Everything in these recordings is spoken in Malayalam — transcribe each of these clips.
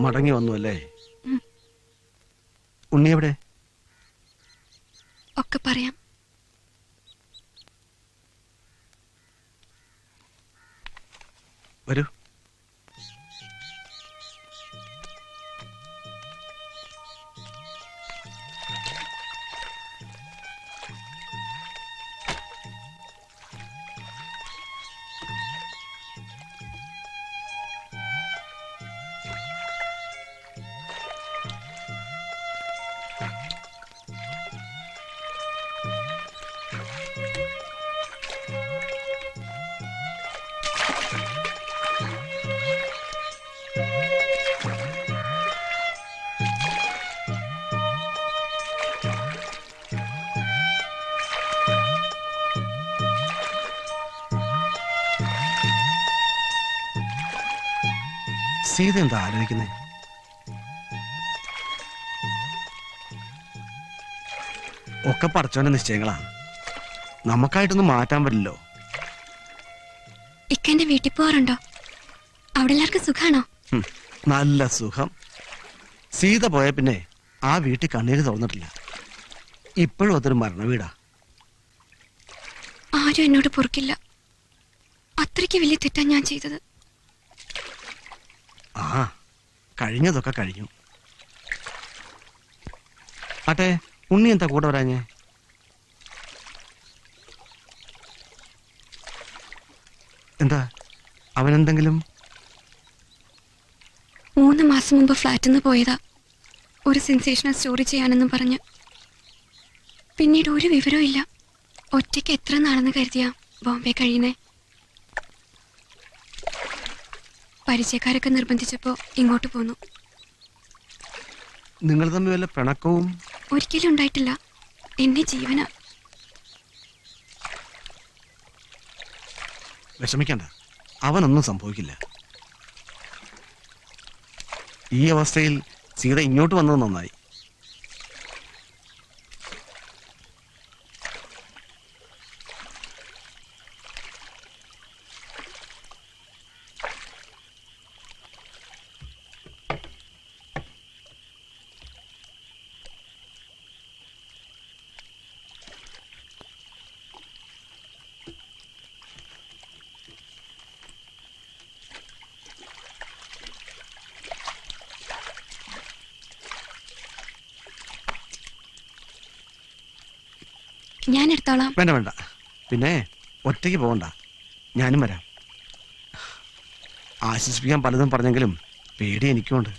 മടങ്ങി വന്നു അല്ലേ? ഉണ്ണി എവിടെ? ഒക്കെ പറയാം. വരൂ. സീത എന്താ ആലോചിക്കുന്നേ? ഒക്കെ പടച്ചോന്റെ നിശ്ചയങ്ങളാ, നമുക്കായിട്ടൊന്നും മാറ്റാൻ പറ്റില്ലോ. ഇക്കെന്റെ വീട്ടിൽ പോവാറുണ്ടോ? അവിടെ എല്ലാവർക്കും സുഖാണോ? നല്ല സുഖം. സീത പോയ പിന്നെ ആ വീട്ടിൽ കണ്ണീര് തുറന്നിട്ടില്ല. ഇപ്പോഴും അതൊരു മരണ വീടാ. ആരും എന്നോട് പൊറുക്കില്ല. അത്രയ്ക്ക് വലിയ തെറ്റാ ഞാൻ ചെയ്തത്. ആ, കഴിഞ്ഞതൊക്കെ കഴിഞ്ഞു. ആട്ടെ, ഉണ്ണി എന്താ കൂടെ വരാഞ്ഞേ? എന്താ അവനെന്തെങ്കിലും? 3 മാസം മുമ്പ് ഫ്ലാറ്റിൽ നിന്ന് പോയതാ, ഒരു സെൻസേഷണൽ സ്റ്റോറി ചെയ്യാനെന്നും പറഞ്ഞ്. പിന്നീട് ഒരു വിവരവും ഇല്ല. ഒറ്റയ്ക്ക് എത്ര നാളെന്ന് കരുതിയാ ബോംബെ കഴിയുന്നേ. പരിചയക്കാരൊക്കെ നിർബന്ധിച്ചപ്പോ ഇങ്ങോട്ട് പോന്നു. നിങ്ങൾ തമ്മിൽ വല്ല പിണക്കവും? ഒരിക്കലും ഉണ്ടായിട്ടില്ല. എന്നെ ജീവന. വിഷമിക്കണ്ട, അവനൊന്നും സംഭവിക്കില്ല. ഈ അവസ്ഥയിൽ സീത ഇങ്ങോട്ട് വന്നത് നന്നായി. ഞാൻ എടുത്തോളാം. വേണ്ട വേണ്ട, പിന്നെ ഒറ്റയ്ക്ക് പോകണ്ട, ഞാനും വരാം. ആശ്വസിപ്പിക്കാൻ പലതും പറഞ്ഞെങ്കിലും പേടി എനിക്കുണ്ട്.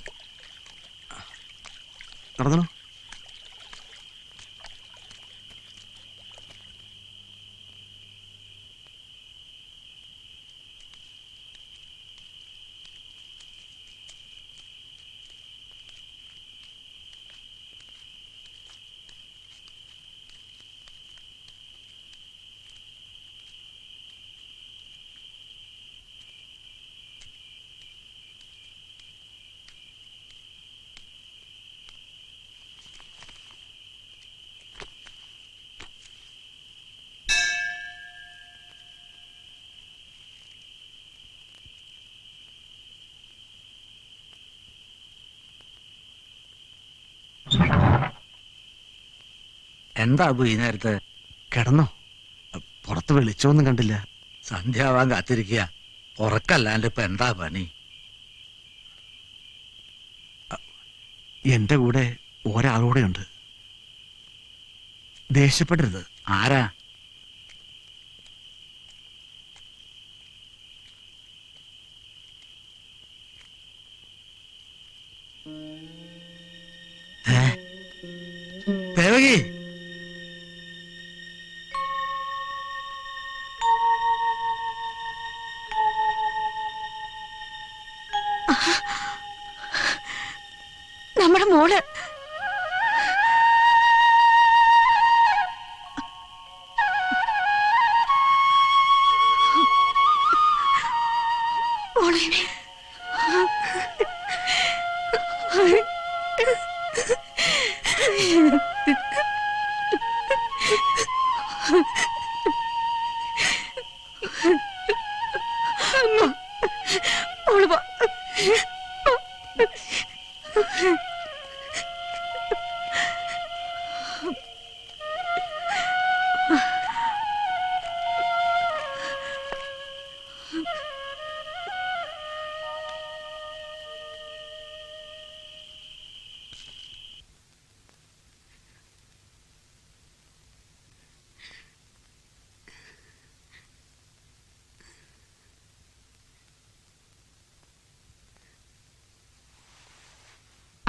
നടന്നോ. എന്താ ഈ നേരത്ത്? കിടന്നോ? പുറത്ത് വെളിച്ചമൊന്നും കണ്ടില്ല. സന്ധ്യാവാൻ കാത്തിരിക്കുക. ഉറക്കല്ലാണ്ട് ഇപ്പൊ എന്താ പണി? എന്റെ കൂടെ ഒരാളൂടെ ഉണ്ട്. ദേഷ്യപ്പെടരുത്. ആരാ? ദേവകി, നമ്മുടെ മോള്.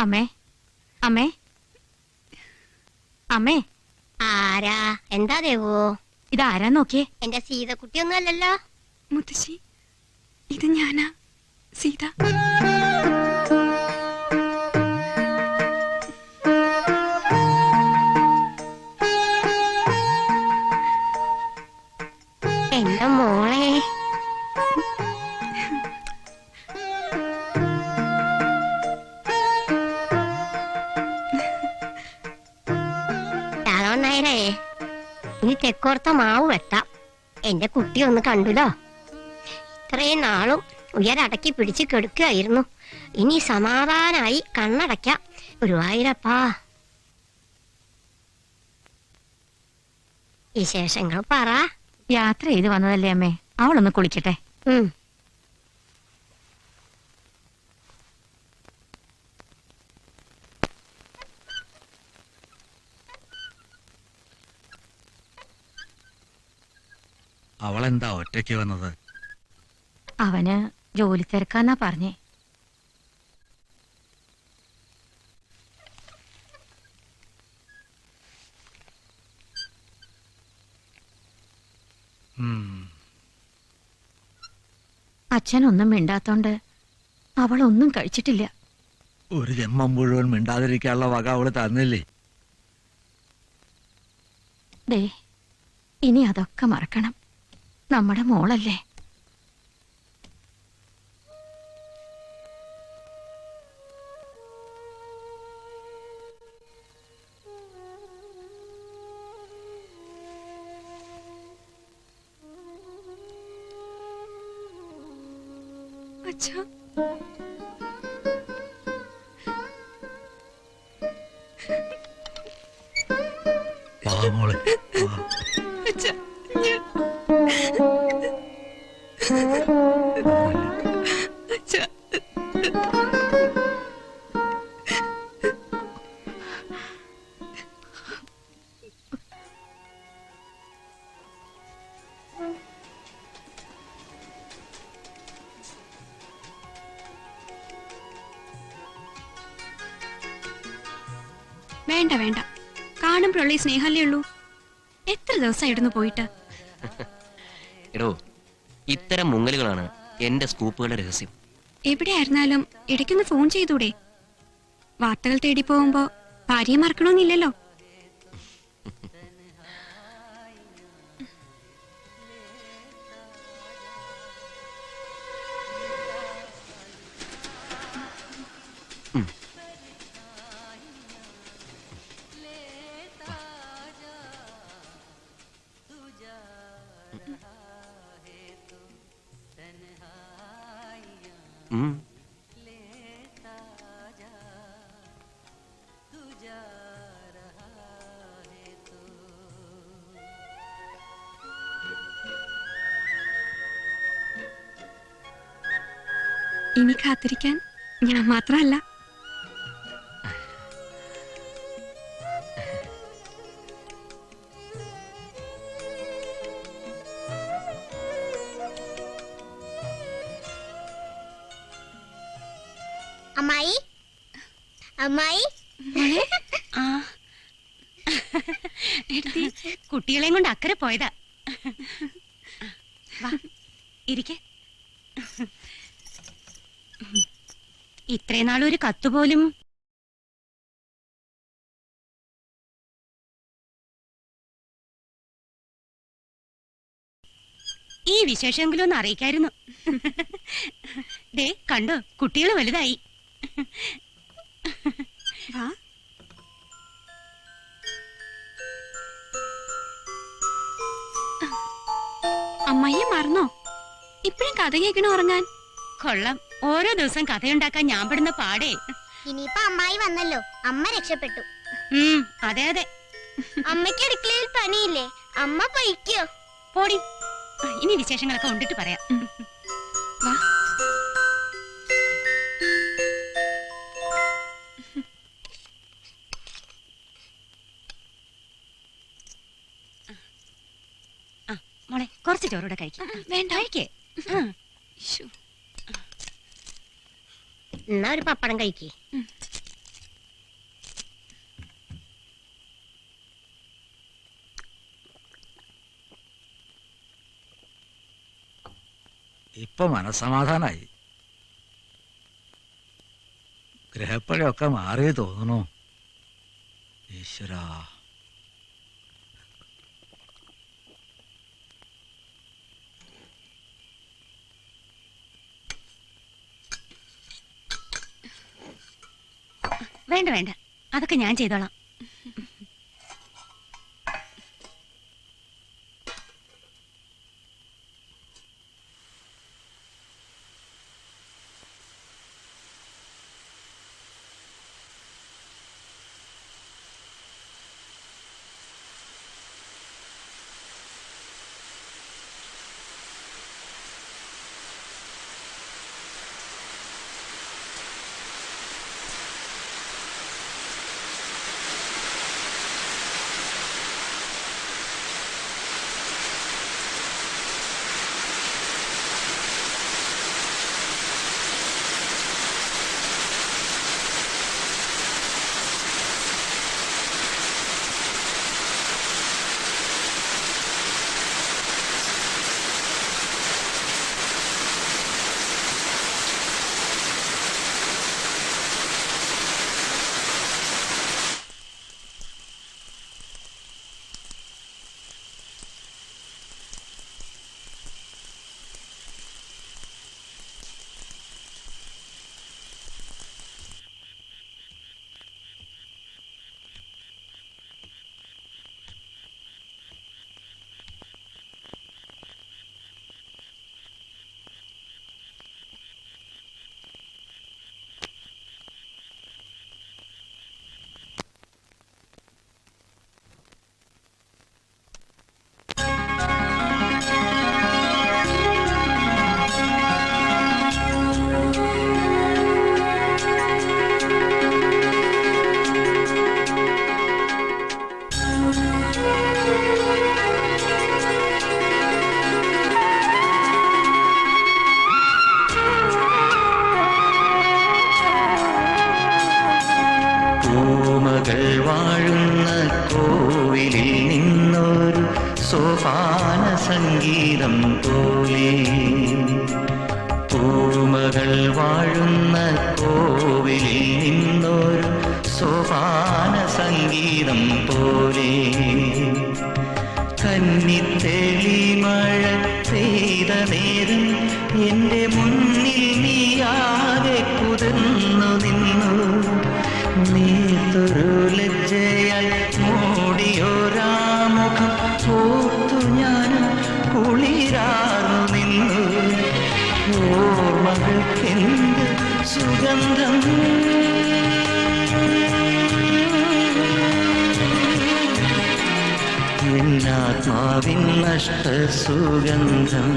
അമ്മേ അമ്മേ അമ്മേ. ആരാ? എന്താ ദേവോ? ഇതാരാ നോക്കിയേ? എന്റെ സീതക്കുട്ടിയൊന്നും അല്ലല്ലോ. മുത്തശ്ശി, ഇത് ഞാനാ, സീത. എന്റെ മോളെ. രാഘവനായരേ, ഇനി തെക്കോർത്ത മാവ് വെട്ടാം. എന്റെ കുട്ടി ഒന്ന് കണ്ടുലോ. ഇത്രയും നാളും ഉയരടക്കി പിടിച്ച് കെടുക്കുകയായിരുന്നു. ഇനി സമാധാനായി കണ്ണടയ്ക്കാം. ഗുരുവായൂരപ്പാ. വിശേഷങ്ങൾ പറ. യാത്ര ചെയ്ത് വന്നതല്ലേ അമ്മേ, അവളൊന്ന് കുളിക്കട്ടെ. അവളെന്താ ഒറ്റയ്ക്ക് വന്നത്? അവന് ജോലി തിരക്കാന്നാ പറഞ്ഞേ. അച്ഛനൊന്നും മിണ്ടാത്തോണ്ട് അവളൊന്നും കഴിച്ചിട്ടില്ല. ഒരു ജന്മം മുഴുവൻ മിണ്ടാതിരിക്കാനുള്ള വക അവള് തന്നില്ലേ? ദേ, ഇനി അതൊക്കെ മറക്കണം. നമ്മുടെ മോളല്ലേ. അച്ഛാ, മോളെ അച്ഛാ, അച്ഛാ. വേണ്ട വേണ്ട, കാണുമ്പോഴുള്ള ഈ സ്നേഹല്ലേ ഉള്ളൂ. എത്ര ദിവസമായിരുന്നു പോയിട്ട്? എടോ, ഇത്തരം മുങ്ങലുകളാണ് എന്റെ സ്കൂപ്പുകളുടെ രഹസ്യം. എവിടെയായിരുന്നാലും ഇടയ്ക്കൊന്ന് ഫോൺ ചെയ്തൂടെ? വാർത്തകൾ തേടി പോകുമ്പോ ഭാര്യയെ മറക്കണമെന്നില്ലല്ലോ. ഇനി കാത്തിരിക്കാൻ ഞാൻ മാത്രമല്ല. അമ്മായി, അമ്മായി. കുട്ടികളെയും കൊണ്ട് അക്കരെ പോയതാ. ഇരിക്കെ. ഇത്രയും നാളൊരു കത്തുപോലും. ഈ വിശേഷമെങ്കിലും ഒന്ന് അറിയിക്കായിരുന്നു. ദേ കണ്ടോ, കുട്ടികൾ വലുതായി. അമ്മയെ മറന്നോ? ഇപ്പഴും കഥ കേൾക്കണോ ഉറങ്ങാൻ? കൊള്ളാം, ഓരോ ദിവസം കഥയുണ്ടാക്കാൻ ഞാൻ പെടുന്ന പാടേ. ഇനിയിപ്പോ അമ്മായി വന്നല്ലോ, അമ്മ രക്ഷപ്പെട്ടു. അതെ അതെ. അമ്മയ്ക്ക് അടുക്കളയിൽ പണിയില്ലേ? അമ്മ പൊയ്ക്കോ. പോടി. ഇനി വിശേഷങ്ങളൊക്കെ ഉണ്ടിട്ട് പറയാം. വാ. മോളെ കുറച്ച് ചോറൂടെ കഴിക്കും. വേണ്ട. കഴിക്കേ. ശ്ശോ. എന്നാ ഒരു പപ്പടം കഴിക്കേ. ഇപ്പൊ മനസ്സമാധാനായി. ഗ്രഹപ്പഴയൊക്കെ മാറി തോന്നുന്നു. ഈശ്വരാ. വേണ്ട വേണ്ട, അതൊക്കെ ഞാൻ ചെയ്തോളാം. സോപാന സംഗീതം പോലെ പൂമകൾ വാഴുന്ന കോവിലിൽ നിന്നൊരു സോപാന സംഗീതം പോലെ കന്നിത്തെളി മഴ പെയ്ത നേരം എൻ്റെ മുന്നിൽ നീയാകെ കുതിർന്നു നിന്നു നീത്തൊരു ലജ്ജയായി മൂടിയൊരാമുഖം ഓർത്തു ഞാൻ കുളിരാർന്നു നിന്നു ഓർമ്മകൾക്കെന്ത് സുഗന്ധം എന്നാത്മാവിൻ നഷ്ടസുഗന്ധം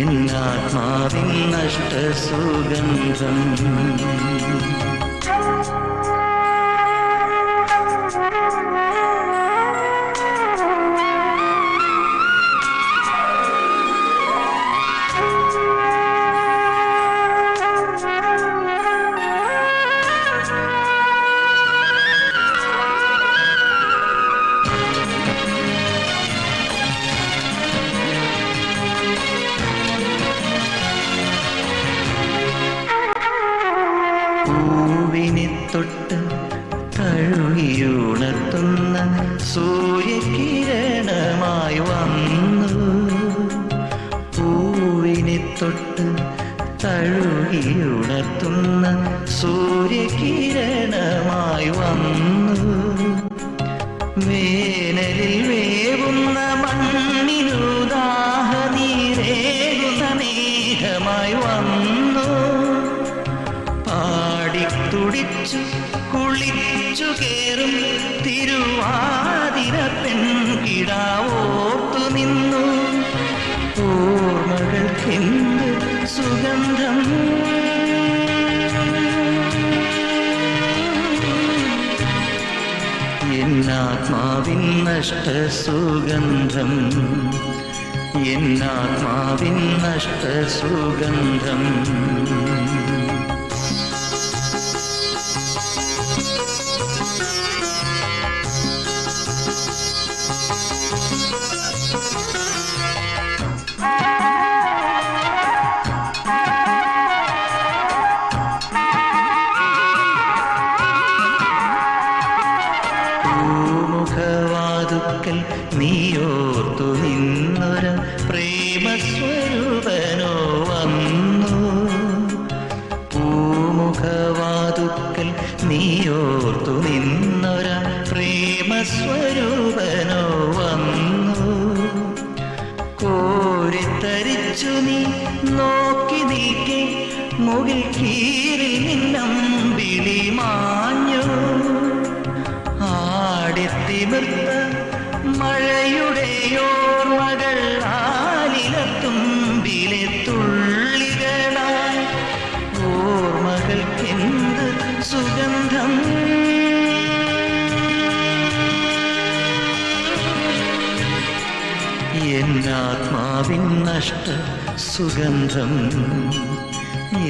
എന്നാത്മാവിൻ നഷ്ടസുഗന്ധം തൊട്ട് തഴുകിയുണർത്തുന്ന സൂര്യകിരണമായി വന്നു പൂവിനെ തൊട്ട് തഴുകിയുണർത്തുന്ന സൂര്യകിരണമായി വന്നു വേനലിൽ വേവുന്ന മണ്ണിനു ദാഹനീരേകുന്ന മേഘമായി വന്നു കുടിച്ചു കുളിച്ചു കേറും തിരുവാതിര പെൺകിടാവോർത്തു നിന്നു ഓർമ്മകൾക്കെന്ത് സുഗന്ധം എന്നാത്മാവിൻ നഷ്ട സുഗന്ധം എന്നാത്മാവിൻ നഷ്ട സുഗന്ധം പൂമുഖവാതുക്കൽ നീയോർത്തു നിന്നൊര പ്രേമസ്വരൂപനോ വന്നു പൂമുഖവാതുക്കൽ നീയോർത്തു നിന്നൊര പ്രേമസ്വരൂപനോ വന്നു കോരിത്തരിച്ചു നീ നോക്കി നിൽക്കെ മുകിൽ കീറിൽ നിന്നമ്പിളി മാഞ്ഞു ആടിത്തിമിർത്ത മഴയുടെ ഓർമ്മകൾ ആലിലത്തുമ്പിലെ തുള്ളികളായി ഓർമ്മകൾക്കെന്ത് സുഗന്ധം എന്നാത്മാവിൻ നഷ്ട സുഗന്ധം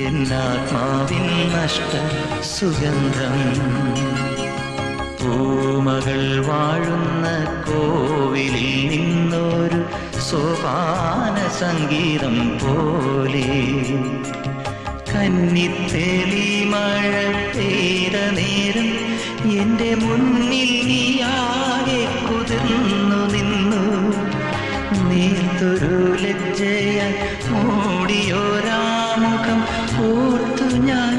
എന്നാത്മാവിൻ നഷ്ട സുഗന്ധം പൂമകൾ വാഴുന്ന കോവിലിൽ നിന്നൊരു സോപാന സംഗീതം പോലെ കന്നിത്തേലി മഴ പെയ്ത നേരം എൻ്റെ മുന്നിൽ നീയാകെ കുതിർന്നു നിന്നു നീർത്തൊരു ലജ്ജയ മൂടിയോരാമുഖം ഓർത്തു ഞാൻ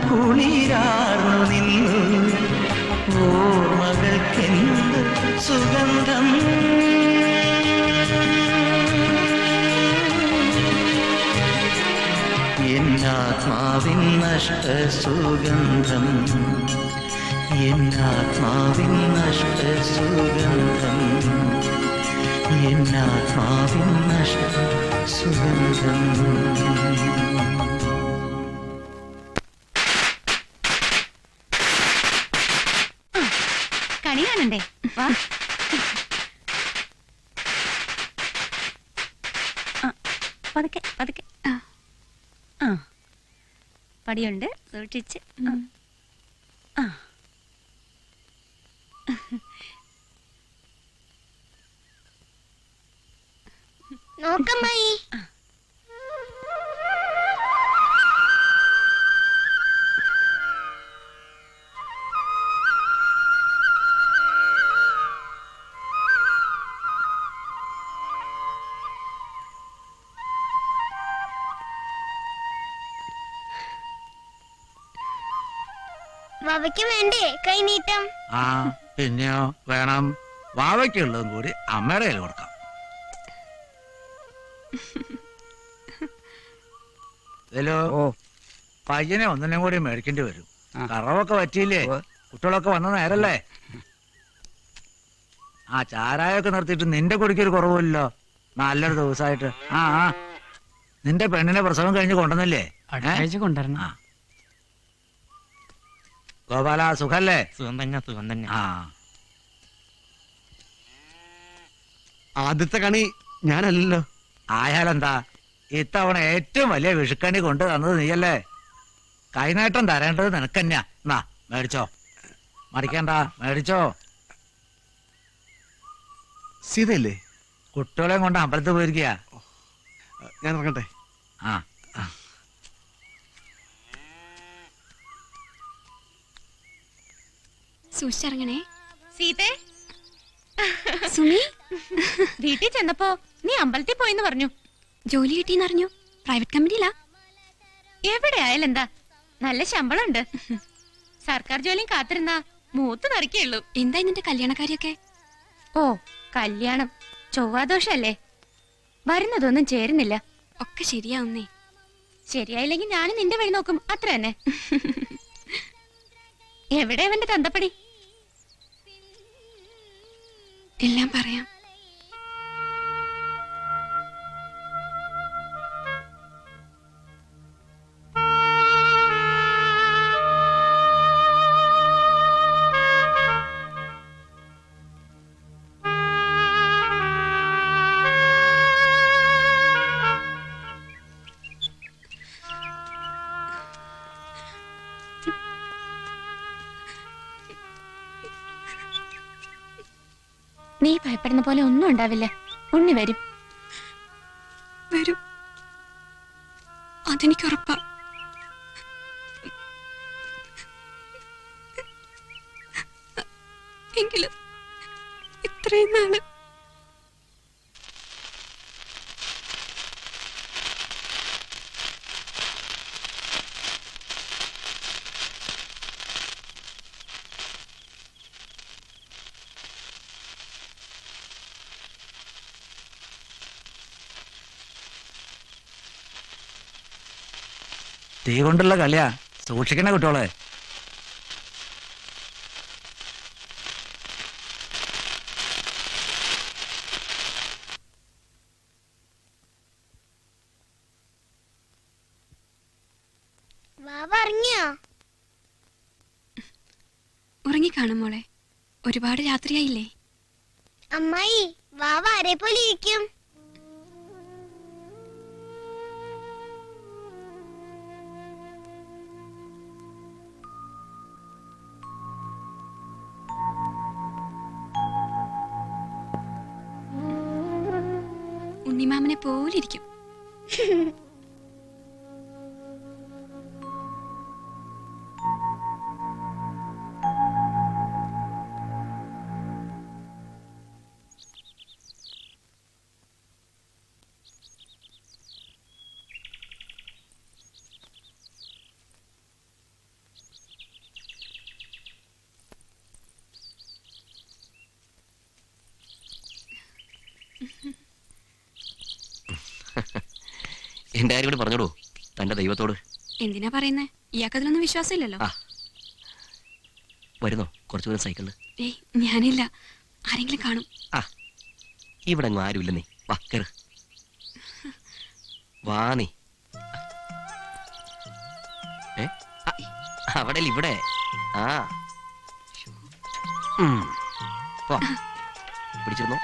കുളിരാർന്നു നിന്നു ഓർമ്മകൾക്കെന്ത് സുഗന്ധം എന്നാത്മാവിൻ നഷ്ട സുഗന്ധം എന്നാത്മാവിൻ നഷ്ട സുഗന്ധം എന്നാത്മാവിൻ നഷ്ട സുഗന്ധം കണി കാണണ്ടേ? വാ. പതുക്കെ പതുക്കെ. ആ പടിയുണ്ട്, സൂക്ഷിച്ച്. ആ നോക്കമ്മായി വവയ്ക്ക് വേണ്ടേ കൈനീട്ടം? ആ പിന്നെയോ വേണം. വാവയ്ക്കുള്ളതും കൂടി അമ്മയുടെ കയ്യിൽ കൊടുക്കാം. ഇതിലോ പയ്യനെ ഒന്നിനും കൂടി മേടിക്കേണ്ടി വരും. കറവൊക്കെ പറ്റിയില്ലേ? കുട്ടികളൊക്കെ വന്ന നേരല്ലേ? ആ ചാരായൊക്കെ നിർത്തിയിട്ട് നിന്റെ കുടിക്കൊരു കുറവില്ലല്ലോ. നല്ലൊരു ദിവസമായിട്ട്. ആ ആ നിന്റെ പെണ്ണിനെ പ്രസവം കഴിഞ്ഞ് കൊണ്ടുവന്നില്ലേ? കൊണ്ടുവരണം. ആ ഗോപാല സുഖല്ലേ? സുഖം തന്നെ, സുഖം തന്നെ. ആ ആദ്യത്തെ കണി ഞാനല്ലല്ലോ. ആയാലെന്താ, ഇത്തവണ ഏറ്റവും വലിയ വിഷുക്കണി കൊണ്ട് തന്നത് നീയല്ലേ. കൈനേട്ടം തരേണ്ടത് നിനക്കന്നെയാ. എന്നാ മേടിച്ചോ, മടിക്കണ്ട, മേടിച്ചോ. സീതയല്ലേ? കുട്ടികളെയും കൊണ്ട് അമ്പലത്തിൽ പോയിരിക്കുക. ഞാൻ ഇറങ്ങട്ടെ. ആ സൂക്ഷിച്ചിറങ്ങണേ. സീതേ, സുമി, വീട്ടിൽ ചെന്നപ്പോ നീ അമ്പലത്തിൽ പോയിന്ന് പറഞ്ഞു. ജോലി കിട്ടിയെന്നറിഞ്ഞു. പ്രൈവറ്റ് കമ്പനിയിലാ. എവിടെ ആയാലും എന്താ, നല്ല ശമ്പളം ഉണ്ട്. സർക്കാർ ജോലിയും കാത്തിരുന്നാ മൂത്ത് നിറയ്ക്കുള്ളൂ. എന്താ നിന്റെ കല്യാണക്കാരിയൊക്കെ? ഓ കല്യാണം ചൊവ്വാദോഷല്ലേ, വരുന്നതൊന്നും ചേരുന്നില്ല. ഒക്കെ ശരിയാവുന്നേ. ശരിയായില്ലെങ്കിൽ ഞാനും നിന്റെ വഴി നോക്കും, അത്ര തന്നെ. എവിടെ അവന്റെ തന്തപ്പടി? എല്ലാം പറയാം. നീ ഭയപ്പെടുന്ന പോലെ ഒന്നും ഉണ്ടാവില്ല. ഉണ്ണി വരും. വരും, അതെനിക്കുറപ്പാ. എങ്കിലും ഇത്രയും നാള് തീ കൊണ്ടുള്ള കളിയാ, സൂക്ഷിക്കണ കുട്ടിയോളെ. വാവ ഇറങ്ങിയോ? ഉറങ്ങിക്കാണും മോളെ. ഒരുപാട് രാത്രിയായില്ലേ? അമ്മായി, വാവ ആരെ പോലെ ഇരിക്കും? ഉണ്ണിമാമനെ പോലിരിക്കും. എന്റെ കാര്യം കൂടി പറഞ്ഞോളൂ തന്റെ ദൈവത്തോട്. എന്തിനാ പറയുന്നേ? ഇയാൾക്കതിലൊന്നും വിശ്വാസമില്ലല്ലോ. ആ വരുന്നോ കുറച്ചു ദൂരം സൈക്കിളില്? ഏയ്, ഞാനില്ല. ആരെങ്കിലും കാണും. ആ ഇവിടെ അങ്ങ് ആരുമില്ല. നീ വാ കേറ്. വാ നീ. ഏ അവിടെ ഇവിടെ. ആ പോ. പിടിച്ചിരുന്നോ?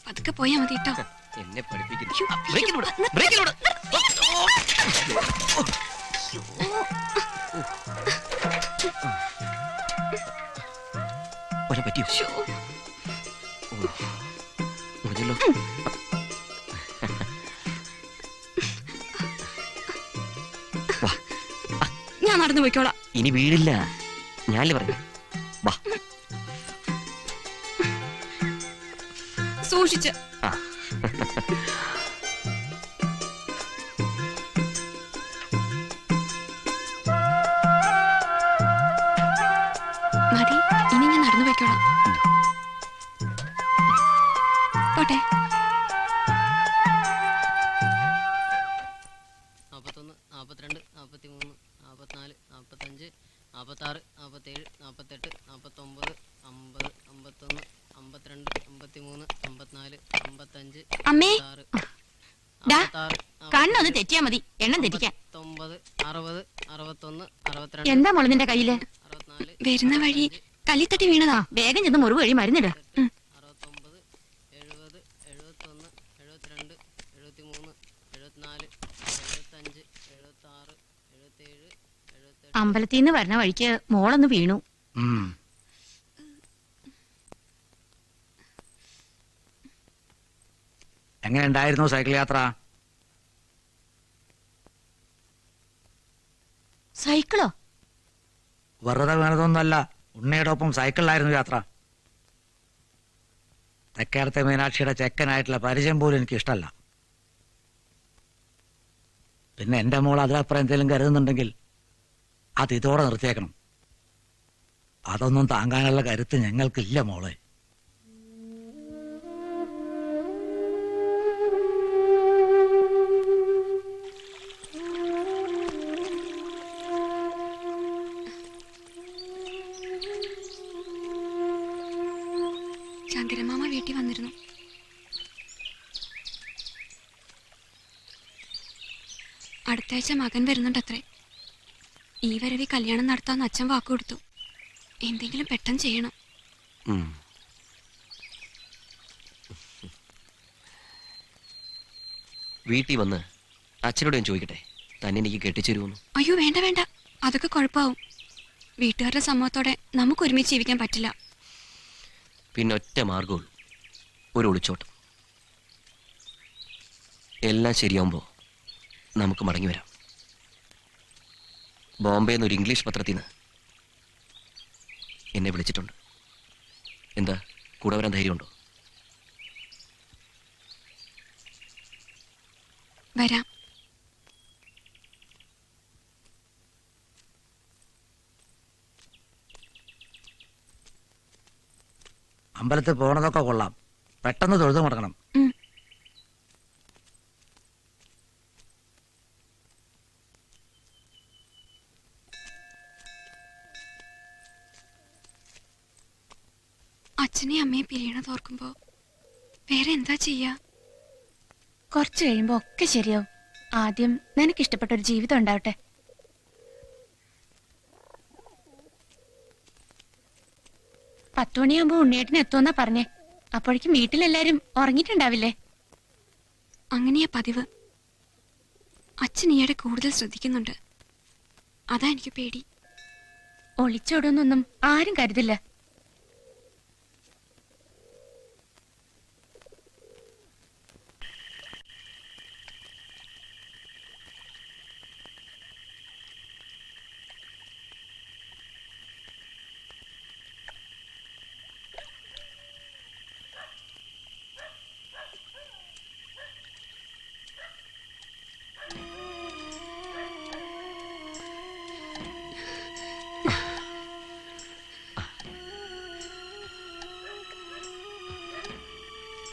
പതുക്കെ പോയാ മതി കേട്ടോ. എന്നെ പഠിപ്പിക്കുന്നു. ബ്രേക്കിലൂടെ, ബ്രേക്കിലൂടെ. ഒരെ പറ്റിയോ? മുറിഞ്ഞല്ലോ. വാ, ഞാൻ നടന്നു പോയിക്കോളാം. ഇനി വീടില്ല. ഞാനല്ലേ പറഞ്ഞു. വാ. സൂക്ഷിച്ച്. ആ മതി, ഇനി ഞാൻ നടന്നു പോയിക്കോളാം. പോട്ടെ. 41, 42, 43, 44, 45, 46, 47, 48, 49, 50, 51, 52, 53, 54, 55, അമ്മേ, 56, ഡാ, 56, കണ്ണൊന്ന് തെറ്റിയാ മതി എണ്ണം തെറ്റിക്കാൻ. 59, 60, 61, 62, എന്താ മോള് നിന്റെ കയ്യില്? 64, വരുന്ന വഴി കല്ലിത്തട്ടി വീണതാ. വേഗം ചെന്ന് മുറിവ് വഴി മരുന്നിട. 69, 70, 71, 72, 73, 74, 75, 76, 77, 78. അമ്പലത്തിൽ നിന്ന് വരണ വഴിക്ക് മോളൊന്ന് വീണു. എങ്ങനെ ഉണ്ടായിരുന്നു സൈക്കിൾ യാത്ര? സൈക്കിളോ? വെറുതെ വീണതൊന്നുമല്ല, ഉണ്ണിയുടെ ഒപ്പം സൈക്കിളിലായിരുന്നു യാത്ര. തെക്കേടത്തെ മീനാക്ഷിയുടെ ചെക്കനായിട്ടുള്ള പരിചയം പോലും എനിക്ക് ഇഷ്ടമല്ല. പിന്നെ എന്റെ മോൾ അതിലപ്പുറം എന്തെങ്കിലും കരുതുന്നുണ്ടെങ്കിൽ അത് ഇതോടെ നിർത്തിയേക്കണം. അതൊന്നും താങ്ങാനുള്ള കരുത്ത് ഞങ്ങൾക്കില്ല മോളെ. അടുത്ത ആഴ്ച മകൻ വരുന്നുണ്ടത്രേ. ഈ വരവി കല്യാണം നടത്താന്ന് അച്ഛൻ വാക്കു കൊടുത്തു. എന്തെങ്കിലും പെട്ടെന്ന് ചെയ്യണം. ഉം. വീട്ടിൽ വന്ന് അച്ഛനോട് ഞാൻ ചോദിക്കട്ടെ, തന്നെ എനിക്ക് കെട്ടിച്ചേരുമെന്ന്. അയ്യോ വേണ്ട വേണ്ട, അതൊക്കെ കുഴപ്പമാവും. വീട്ടുകാരുടെ സമ്മതത്തോടെ നമുക്ക് ഒരുമിച്ച് ജീവിക്കാൻ പറ്റില്ല. പിന്നെ ഒറ്റ മാർഗമുള്ളൂ, ഒരു ഒളിച്ചോട്ടം. എല്ലാം ശരിയാവുമ്പോൾ നമുക്ക് മടങ്ങി വരാം. ബോംബെയിൽ നിന്ന് ഒരു ഇംഗ്ലീഷ് പത്രത്തിൽ നിന്ന് എന്നെ വിളിച്ചിട്ടുണ്ട്. എന്താ, കൂടെ വരാൻ ധൈര്യമുണ്ടോ? വരാം. അമ്പലത്തിൽ പോണതൊക്കെ കൊള്ളാം, പെട്ടെന്ന് തൊഴുതു മുടക്കണം. ഉം. അച്ഛനെയും അമ്മയും പിരിയണത് ഓർക്കുമ്പോ വേറെ എന്താ ചെയ്യാ? കുറച്ചു കഴിയുമ്പോ ഒക്കെ ശരിയാവും. ആദ്യം നിനക്ക് ഇഷ്ടപ്പെട്ട ഒരു ജീവിതം ഉണ്ടാവട്ടെ. പത്തുമണിയാകുമ്പോ ഉണ്ണിയേട്ടന് എത്തുമെന്നാ പറഞ്ഞേ. അപ്പോഴേക്കും വീട്ടിലെല്ലാരും ഉറങ്ങിയിട്ടുണ്ടാവില്ലേ? അങ്ങനെയാ പതിവ്. അച്ഛൻ ഈയിടെ കൂടുതൽ ശ്രദ്ധിക്കുന്നുണ്ട്. അതാ എനിക്ക് പേടി. ഒളിച്ചോടുന്നൊന്നും ആരും കരുതില്ല.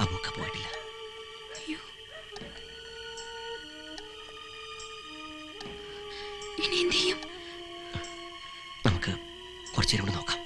അബൂക്ക പോയിട്ടില്ല. അയ്യോ, ഇനി എന്ത് ചെയ്യും? നമുക്ക് കുറച്ചു നേരം കൂടെ നോക്കാം.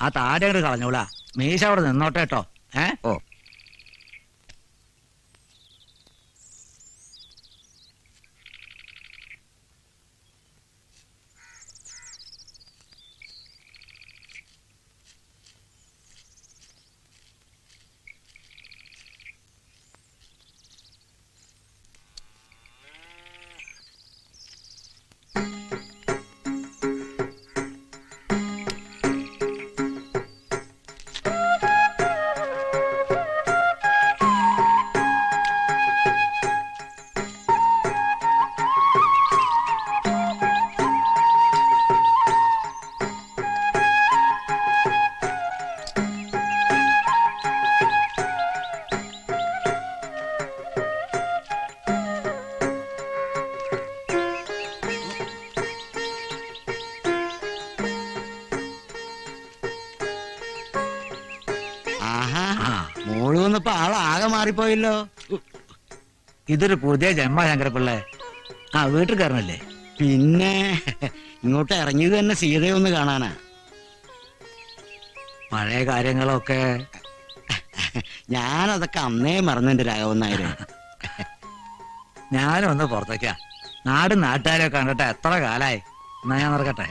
ആ താടി അങ്ങോട്ട് കളഞ്ഞോളാ, മീശ അവിടെ നിന്നോട്ടെ കേട്ടോ. ഓ, മോള് വന്നപ്പോ ആളാകെ മാറിപ്പോയല്ലോ. ഇതൊരു പുതിയ ജന്മ ശങ്കരപ്പിള്ളേ. ആ, വീട്ടിൽ കയറണല്ലേ? പിന്നെ ഇങ്ങോട്ട് ഇറങ്ങിയത് തന്നെ സീതയെ ഒന്ന് കാണാനാ. പഴയ കാര്യങ്ങളൊക്കെ ഞാനതൊക്കെ അന്നേ മറന്നെന്റെ രാഘവൻ നായര്. ഞാനും ഒന്ന് പുറത്തേക്കാ. നാടും നാട്ടുകാരെ കണ്ടിട്ട് എത്ര കാലായി. എന്നാ ഞാൻ നടക്കട്ടെ.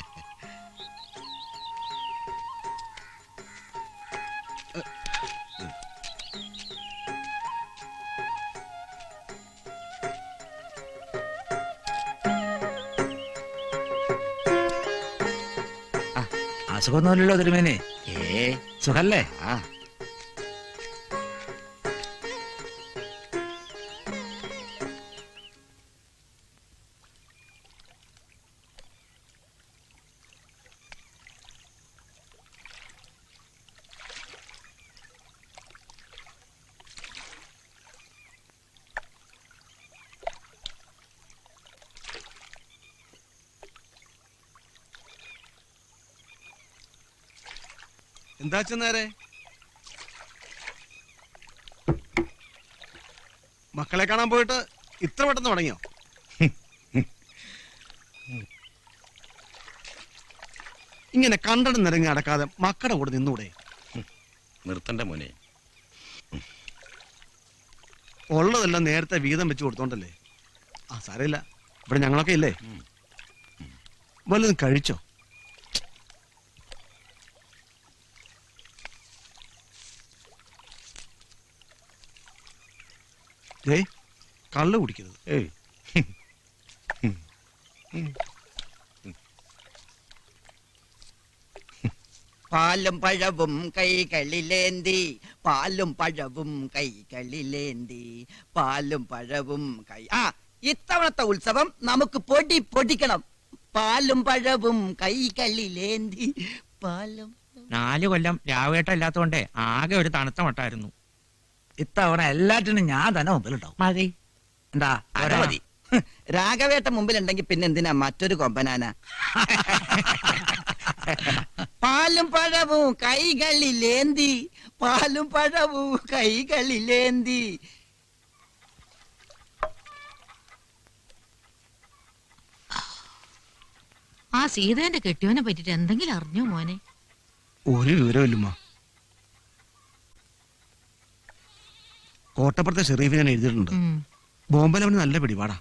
അസുഖമൊന്നുമില്ലല്ലോ തിരുമേനി? ഏ സുഖല്ലേ? ആ എന്താ നേരെ മക്കളെ കാണാൻ പോയിട്ട് ഇത്ര പെട്ടെന്ന് തുടങ്ങിയോ? ഇങ്ങനെ കണ്ടടം നിരങ്ങി അടക്കാതെ മക്കളുടെ കൂടെ നിന്നൂടെ? നിർത്തണ്ട മോനെ. ഉള്ളതെല്ലാം നേരത്തെ വീതം വെച്ച് കൊടുത്തോണ്ടല്ലേ. ആ സാരമില്ല, ഇവിടെ ഞങ്ങളൊക്കെ ഇല്ലേ. വല്ലതും കഴിച്ചോ? ഏയ് കള്ള് കുടിക്കരുത്. ഏയ് പാലും പഴവും കൈകളിലേന്തി, പാലും പഴവും കൈകളിലേന്തി, പാലും പഴവും ഇത്തവണത്തെ ഉത്സവം നമുക്ക് പൊടിക്കണം. പാലും പഴവും കൈകളിലേന്തി, പാലും. 4 കൊല്ലം രാവേട്ടം ഇല്ലാത്തോണ്ടേ ആകെ ഒരു തണുത്ത മട്ടായിരുന്നു. ഇത്തവണ എല്ലാറ്റിനും ഞാൻ തന്നെ മുമ്പിലുണ്ടാവും. മതി. എന്താ അത് മതി. രാഘവേട്ട മുമ്പിലുണ്ടെങ്കിൽ പിന്നെ എന്തിനാ മറ്റൊരു കൊമ്പനാന? പാലും പഴവും കൈകളിലേന്തി, പാലും പഴവും കൈകളിലേന്തി. ആ സീതേന്റെ കെട്ടിയോനെ പറ്റിട്ട് എന്തെങ്കിലും അറിഞ്ഞോ മോനെ? ഒരു വിവരമില്ലമ്മ. കോട്ടപ്പുറത്തെ ഷെറീഫ് ഞാൻ എഴുതിയിട്ടുണ്ട്. ബോംബെയിൽ അവന് നല്ല പിടിപാടാ.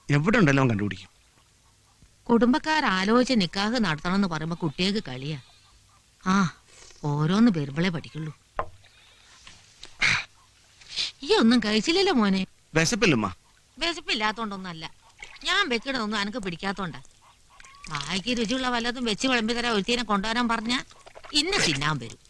എവിടെ ഉണ്ടല്ലോ അവൻ കണ്ടുപിടിക്കും. കുടുംബക്കാരാലോചിച്ച് നിക്കാഹ് നടത്തണമെന്ന് പറയുമ്പോ കുട്ടികൾക്ക് കളിയാ. ആ ഓരോന്ന് വരുമ്പളേ പഠിക്കുള്ളൂ. ഈ ഒന്നും കഴിച്ചില്ലല്ലോ മോനെ? വിശപ്പില്ലമ്മ. വിശപ്പില്ലാത്തോണ്ടൊന്നല്ല, ഞാൻ വെക്കണതൊന്നും എനക്ക് പിടിക്കാത്തോണ്ടാ. വായിക്ക് രുചിയുള്ള വല്ലതും വെച്ച് വിളമ്പി തരാൻ ഒരുത്തീനെ കൊണ്ടുവരാൻ പറഞ്ഞ ഇന്ന് തിന്നാൻ വരും.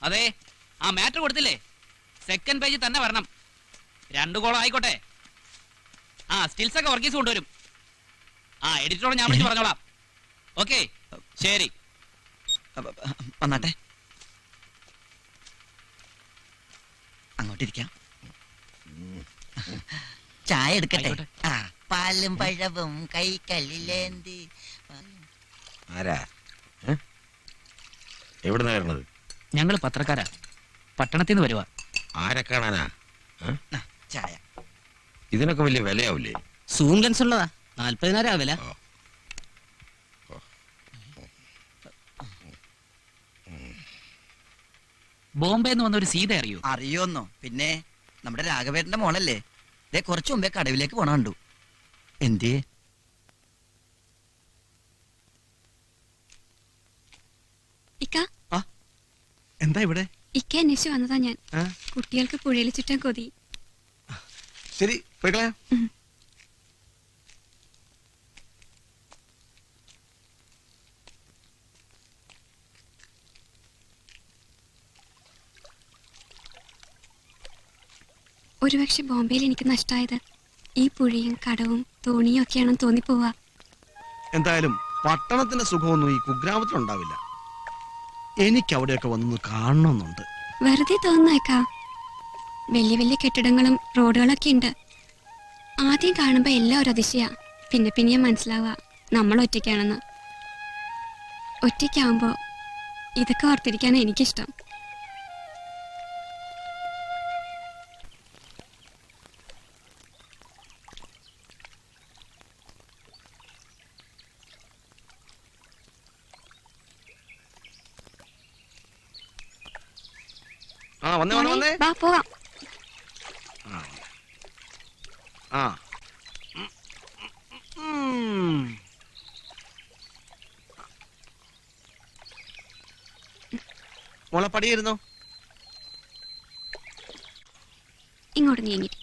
അതെ, ആ മാറ്റർ കൊടുത്തില്ലേ? സെക്കൻഡ് പേജിൽ തന്നെ വരണം. 2 കോളം ആയിക്കോട്ടെ. ആ സ്റ്റിൽസ് ഒക്കെ വർഗീസ് കൊണ്ടുവരും. ആ എഡിറ്ററോട് ഞാൻ വിളിച്ച് പറഞ്ഞോളാം. ഓക്കെ ശരി. വന്നാട്ടെ, അങ്ങോട്ടിരിക്കാം. ചായ എടുക്കട്ടെ? പാലും പഴവും കൈകളിലേന്തി. ആരാ? എവിടുന്നാ വരണത്? ഞങ്ങൾ പത്രക്കാരാ, പട്ടണത്തിൽ നിന്ന് വരുവാ. ആരെ കാണാനാ? ചായ. ഇതിനൊക്കെ വലിയ വിലയാവില്ലേ? സൂം ലെൻസ് ഉള്ളതാ, 40,000 വില. ബോംബെ എന്ന് വന്ന ഒരു സീത അറിയോ? അറിയോന്നോ? പിന്നെ നമ്മുടെ രാഘവേട്ടന്റെ മോളല്ലേ? ദേ കുറച്ചു മുമ്പേ കടവിലേക്ക് പോണ കണ്ടു. എന്തേ? ഇക്ക, എന്താ ഇവിടെ? ഇക്ക അന്വേഷിച്ചു വന്നതാ ഞാൻ. കുട്ടികൾക്ക് പുഴയിൽ ചുറ്റാൻ കൊതി. ശരി, പോയിക്കളയാ. ഒരുപക്ഷെ ബോംബെയിൽ എനിക്ക് നഷ്ടമായത് ഈ പുഴയും കടവും തോണിയും ഒക്കെയാണെന്ന് തോന്നിപ്പോവാ. എന്തായാലും പട്ടണത്തിന്റെ സുഖമൊന്നും ഈ കുഗ്രാമത്തിലുണ്ടാവില്ല. എനിക്ക് അവിടെയൊക്കെ വന്നൊന്ന് കാണണമെന്നുണ്ട്. വെറുതെ തോന്നുന്നേക്കാ. വലിയ വലിയ കെട്ടിടങ്ങളും റോഡുകളൊക്കെ ഉണ്ട്. ആദ്യം കാണുമ്പോ എല്ലാം ഒരു അതിശയാ. പിന്നെ പിന്നെ മനസ്സിലാവുക നമ്മൾ ഒറ്റയ്ക്കാണെന്ന്. ഒറ്റയ്ക്കാവുമ്പോ ഇതൊക്കെ ഓർത്തിരിക്കാനാ എനിക്കിഷ്ടം. വന്നേ. വാ പോവാം. മോളെ പടിയിരുന്നോ? ഇങ്ങോട്ട് നീങ്ങിയിരിക്കെ.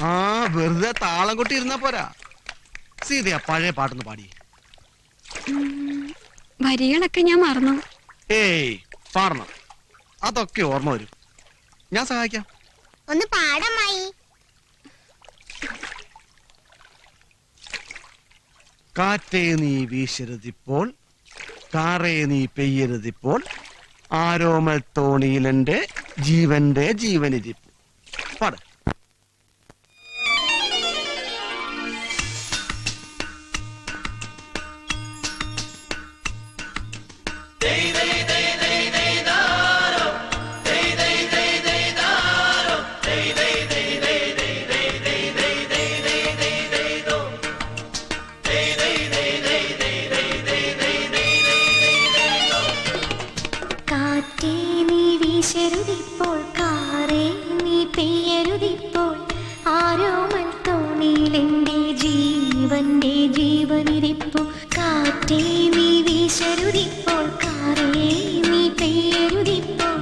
ആ വെറുതെ താളം കൊട്ടി ഇരുന്നാ പോരാ. സീതയാ പഴയ പാട്ടൊന്ന് പാടി. വരികളൊക്കെ ഞാൻ മറന്നു. ഏയ് പാടണം, അതൊക്കെ ഓർമ്മ വരും. ഞാൻ സഹായിക്കാം. ഒന്ന് പാടമായി. കാറ്റേ നീ വീശരുതിപ്പോൾ, കാറേ നീ പെയ്യരുതിപ്പോൾ, ആരോമൽ തോണിയിലെന്റെ ജീവന്റെ ജീവനിരിപ്പ്. പാട്. കാറ്റേ നീ വീശരുതിപ്പോൾ, കാറേ നീ പെയ്യരുതിപ്പോൾ, ആരോമൽ തോണിയിലെന്റെ ജീവന്റെ ജീവനിരിപ്പു. കാറ്റേ നീ വീശരുതിപ്പോൾ, കാറേ നീ പെയ്യരുതിപ്പോൾ,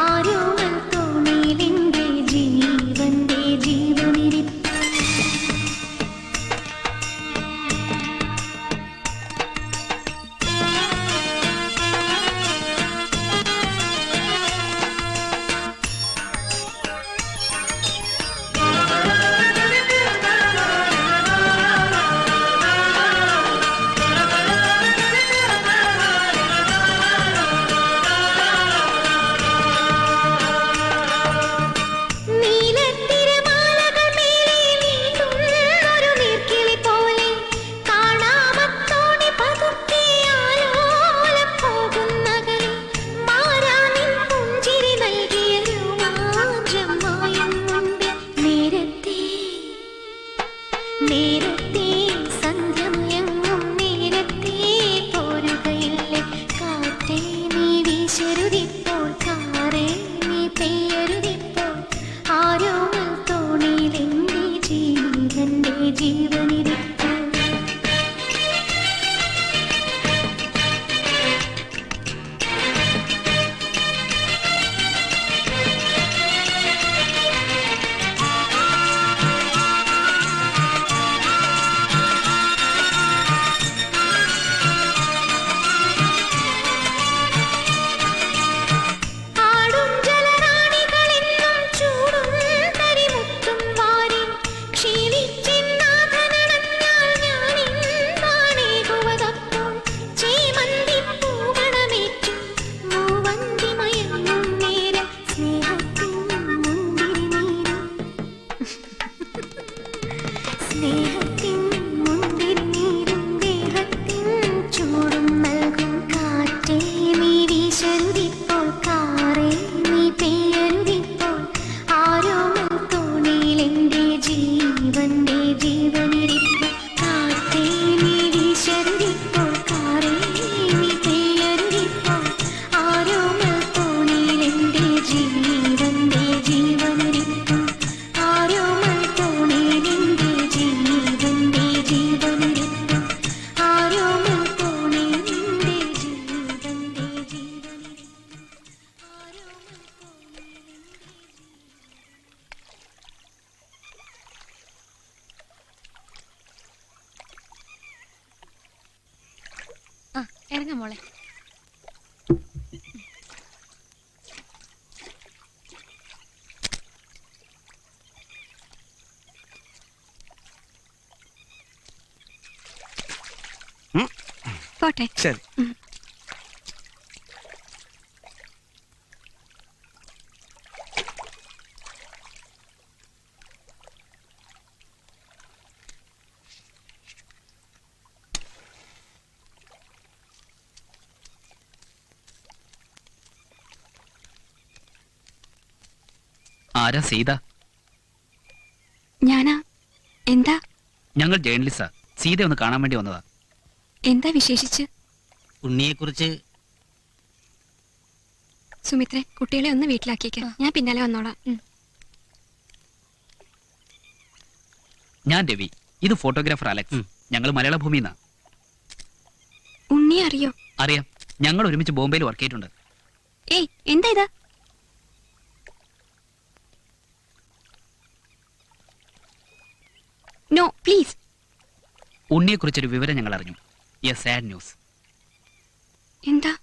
ആരോമൽ തോണിയിലെന്റെ ജീവന്റെ ജീവനിരിപ്പു. നേരത്തെ സന്ധ്യമയങ്ങും നേരത്തെ പോരുകയില്ലേ. കാറ്റേ നീ വീശരുതിപ്പോൾ, കാറേ നീ പെയ്യരുതിപ്പോൾ, ആരോമൽ തോണിയിലെന്റെ ജീവന്റെ ജീവനിരിപ്പോൾ. സ്നേഹത്തിൻ മുന്തിരി നീരും ദേഹത്തിൻ ചൂടും നൽകും. കാറ്റേ നീ വീശരുതിപ്പോൾ, കാറേ നീ പെയ്യരുതിപ്പോൾ, ആരോമൽ തോണിയിലെന്റെ ജീവന്റെ ജീവനിരിപ്പ്. കാറ്റേ നീ വീശരുതിപ്പോൾ, കാറേ നീ പെയ്യരുതിപ്പോൾ, ആരോമൽ തോണിയിലെന്റെ ജീവന്റെ ജീവനിരിപ്പ്. ആരോമൽ തോണിയിലെന്റെ ജീവന്റെ ജീവനിരിപ്പ്. ആരോമൽ തോണിയിലെന്റെ ജീവന്റെ ജീവനിരിപ്പ്. ആരോമൽ തോണിയിലെന്റെ ഇറങ്ങ മോളെ. പോട്ടെ. ശരി. ആരാ സീത? ഞാനാ. എന്താ? ഞങ്ങൾ ജേർണലിസ്റ്റാ. സീത ഒന്ന് കാണാൻ വേണ്ടി വന്നതാ. എന്താ വിശേഷിച്ച്? ഉണ്ണിയെക്കുറിച്ച് സുമിത്രേ, കുട്ടികളെ ഒന്ന് വീട്ടിലാക്കിയേക്ക്. ഞാൻ പിന്നാലെ വന്നോളാം. ഞാൻ രവി. ഇത് ഫോട്ടോഗ്രാഫർ അലക്സ്. ഞങ്ങൾ മലയാള ഭൂമിന്നാ. ഉണ്ണിയെ അറിയോ? അറിയാം. ഞങ്ങൾ ഒരുമിച്ച് ബോംബെയിൽ വർക്ക് ചെയ്തിട്ടുണ്ട്. ഏയ്, എന്താ ഇതാ? No please. ഉണ്ണിയെക്കുറിച്ചൊരു വിവരം ഞങ്ങൾ അറിഞ്ഞു. A sad news. എന്താ?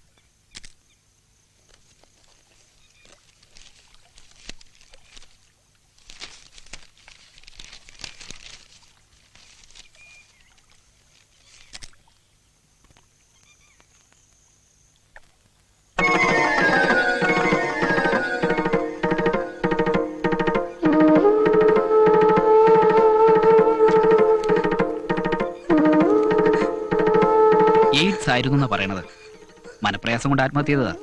എയ്ഡ്സ് ആയിരുന്നു എന്നാ പറയണത്. മനപ്രയാസം കൊണ്ട് ആത്മഹത്യ ചെയ്തതാ.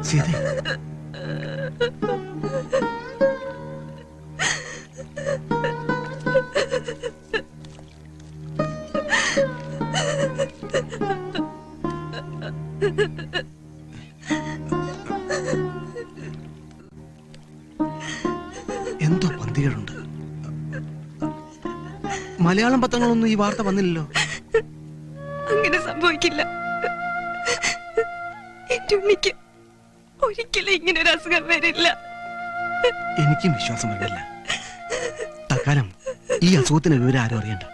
സീതേ, എന്തോ പന്തികളുണ്ട്. മലയാളം പത്രങ്ങളൊന്നും ഈ വാർത്ത വന്നില്ലല്ലോ. അങ്ങനെ സംഭവിക്കില്ല. എന്റെ ഉണ്ണിക്ക് ഒരിക്കലും ഇങ്ങനെ ഒരു അസുഖം വരില്ല. എനിക്കും വിശ്വാസം വരുന്നില്ല. തൽക്കാലം ഈ അസുഖത്തിന് വിവരം ആരും അറിയണ്ട.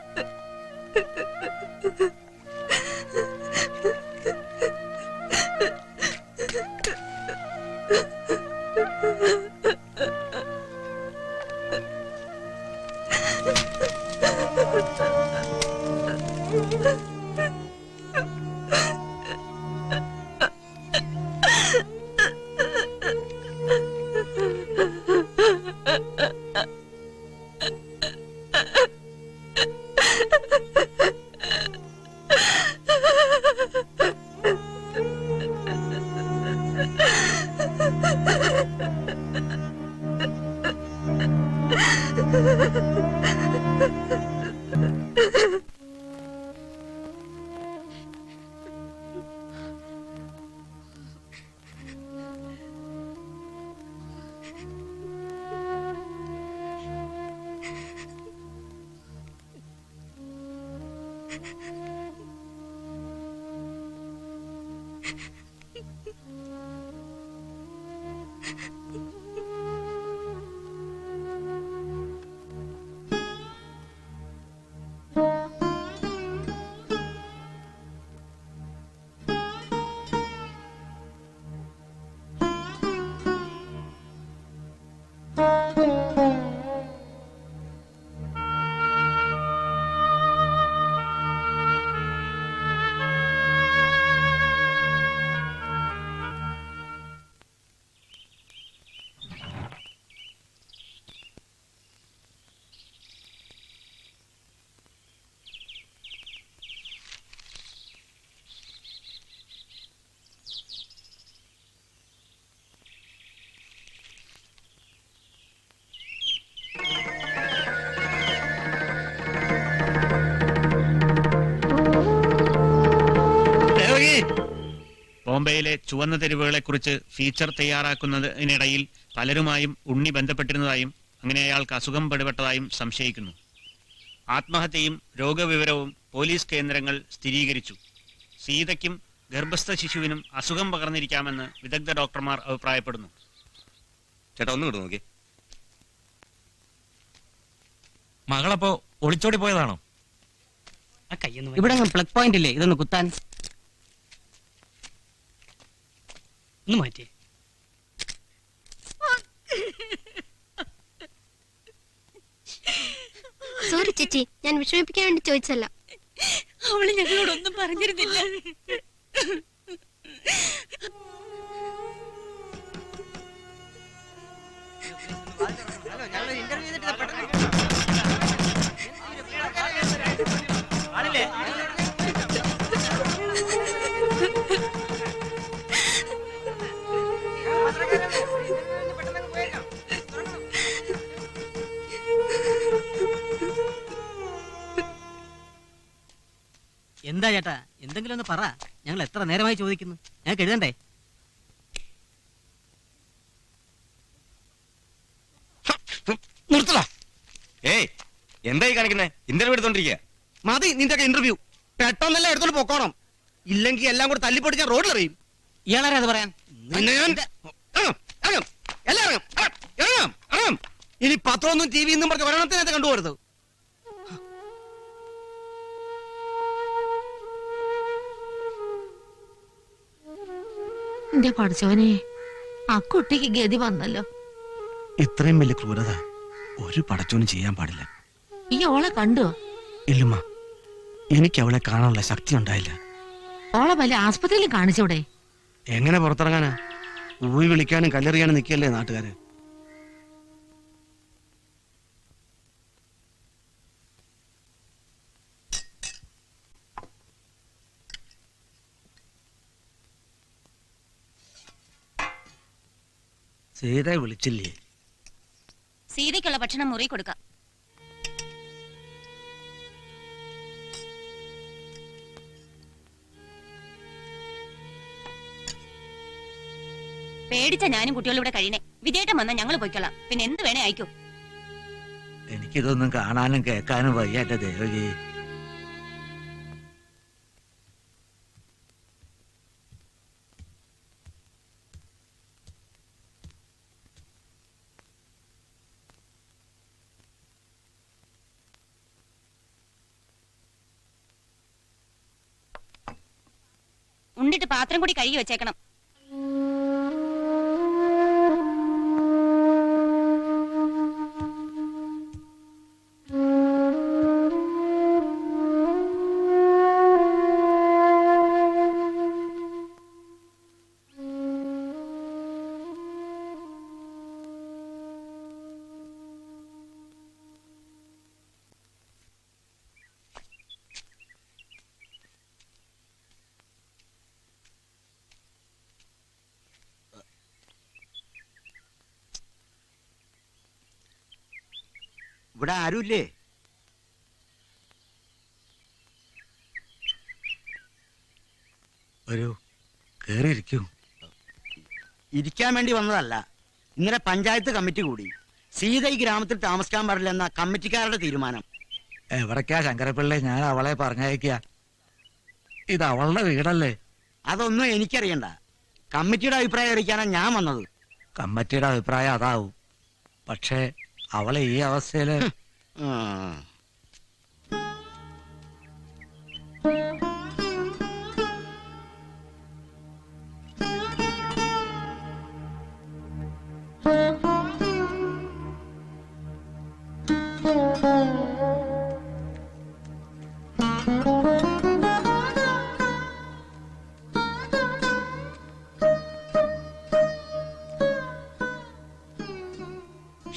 ബോംബെയിലെ ചുവന്ന തെരുവുകളെക്കുറിച്ച് ഫീച്ചർ തയ്യാറാക്കുന്നതിനിടയിൽ പലരുമായും ഉണ്ണി ബന്ധപ്പെട്ടിരുന്നതായും അങ്ങനെ അയാൾക്ക് അസുഖം പിടിപെട്ടതായും സംശയിക്കുന്നു. ആത്മഹത്യയും രോഗവിവരവും പോലീസ് കേന്ദ്രങ്ങൾ സ്ഥിരീകരിച്ചു. സീതയ്ക്കും ഗർഭസ്ഥ ശിശുവിനും അസുഖം പകർന്നിരിക്കാമെന്ന് വിദഗ്ധ ഡോക്ടർമാർ അഭിപ്രായപ്പെടുന്നു. ചേട്ടാ ഒന്നും കിട്ടും നോക്കി. മകളപ്പോ ഒളിച്ചോടി പോയതാണോ? ഇവിടെ പ്ലഗ് പോയിന്റ് ഇല്ലേ, ഇതൊന്ന് കുത്താൻ ഒന്ന് മാറ്റിയേ. സോറി ചേച്ചി, ഞാൻ വിഷമിപ്പിക്കാൻ വേണ്ടി ചോദിച്ചല്ല. അവള് ഞങ്ങളോടൊന്നും പറഞ്ഞിരുന്നില്ല. എന്താ ചേട്ടാ, എന്തെങ്കിലും ഒന്ന് പറ. ഞങ്ങൾ എത്ര നേരമായി ചോദിക്കുന്നു. ഞങ്ങൾക്ക് എഴുതണ്ടേ? നിർത്തടാ. ഏയ് എന്തായി കാണിക്കുന്നേ? ഇന്റർവ്യൂ എടുത്തോണ്ടിരിക്കുക. മതി നിന്റെ ഇന്റർവ്യൂ. പെട്ടെന്നല്ലേ എടുത്തോണ്ട് പൊക്കോണം, ഇല്ലെങ്കിൽ എല്ലാം കൂടെ തല്ലിപ്പൊടിച്ച് ഞാൻ റോഡിലെറിയും. ഇയാളാരെ അത് പറയാൻ? നിന്നെ ഞാൻ എല്ലാം ഇറങ്ങാം. ഇനി പത്രമൊന്നും ടി വി എന്നും പറഞ്ഞ് ഒരെണ്ണത്തിനകത്ത് കണ്ടുപോരുത്. എന്റെ പഠിച്ചവനെ, ആ കുട്ടിക്ക് ഗതി വന്നല്ലോ. ഇത്രയും വലിയ ക്രൂരത ഒരു പടച്ചോനും ചെയ്യാൻ പാടില്ല. ഈ ഓളെ കണ്ടോ? ഇല്ലമ്മ, എനിക്ക് അവളെ കാണാനുള്ള ശക്തി ഉണ്ടായില്ല. ഓളെ വലിയ ആസ്പത്രിയിൽ കാണിച്ചൂടെ? എങ്ങനെ പുറത്തിറങ്ങാനാ? ഊഴി വിളിക്കാനും കല്ലെറിയാനും നിൽക്കല്ലേ നാട്ടുകാര്. സീതയെ വിളിച്ചില്ലേ? സീതയ്ക്കുള്ള ഭക്ഷണം മുറി കൊടുക്കാം. പേടിച്ച ഞാനും കുട്ടികളും ഇവിടെ കഴിയണേ. വിജയേട്ടൻ വന്നാൽ ഞങ്ങൾ പോയിക്കൊള്ളാം. പിന്നെ എന്ത് വേണേ അയക്കൂ. എനിക്കിതൊന്നും കാണാനും കേൾക്കാനും വയ്യ എന്റെ ദേവകി. ഉണ്ടിട്ട് പാത്രം കൂടി കഴുകി വെച്ചേക്കണം. ഇവിടെ ആരുമില്ലേ? ഒരു കേറിയിരിക്കൂ. ഇരിക്കാൻ വേണ്ടി വന്നതല്ല. ഇന്നലെ പഞ്ചായത്ത് കമ്മിറ്റി കൂടി. സീത ഈ ഗ്രാമത്തിൽ താമസിക്കാൻ പാടില്ലെന്ന കമ്മിറ്റിക്കാരുടെ തീരുമാനം. എവിടേക്കാ ശങ്കരപ്പിള്ളേ ഞാൻ അവളെ പറഞ്ഞയക്കുക? ഇത് അവളുടെ വീടല്ലേ? അതൊന്നും എനിക്കറിയണ്ട. കമ്മിറ്റിയുടെ അഭിപ്രായം അറിയിക്കാനാണ് ഞാൻ വന്നത്. കമ്മിറ്റിയുടെ അഭിപ്രായം അതാവും. പക്ഷേ അവളെ ഈ അവസ്ഥയില്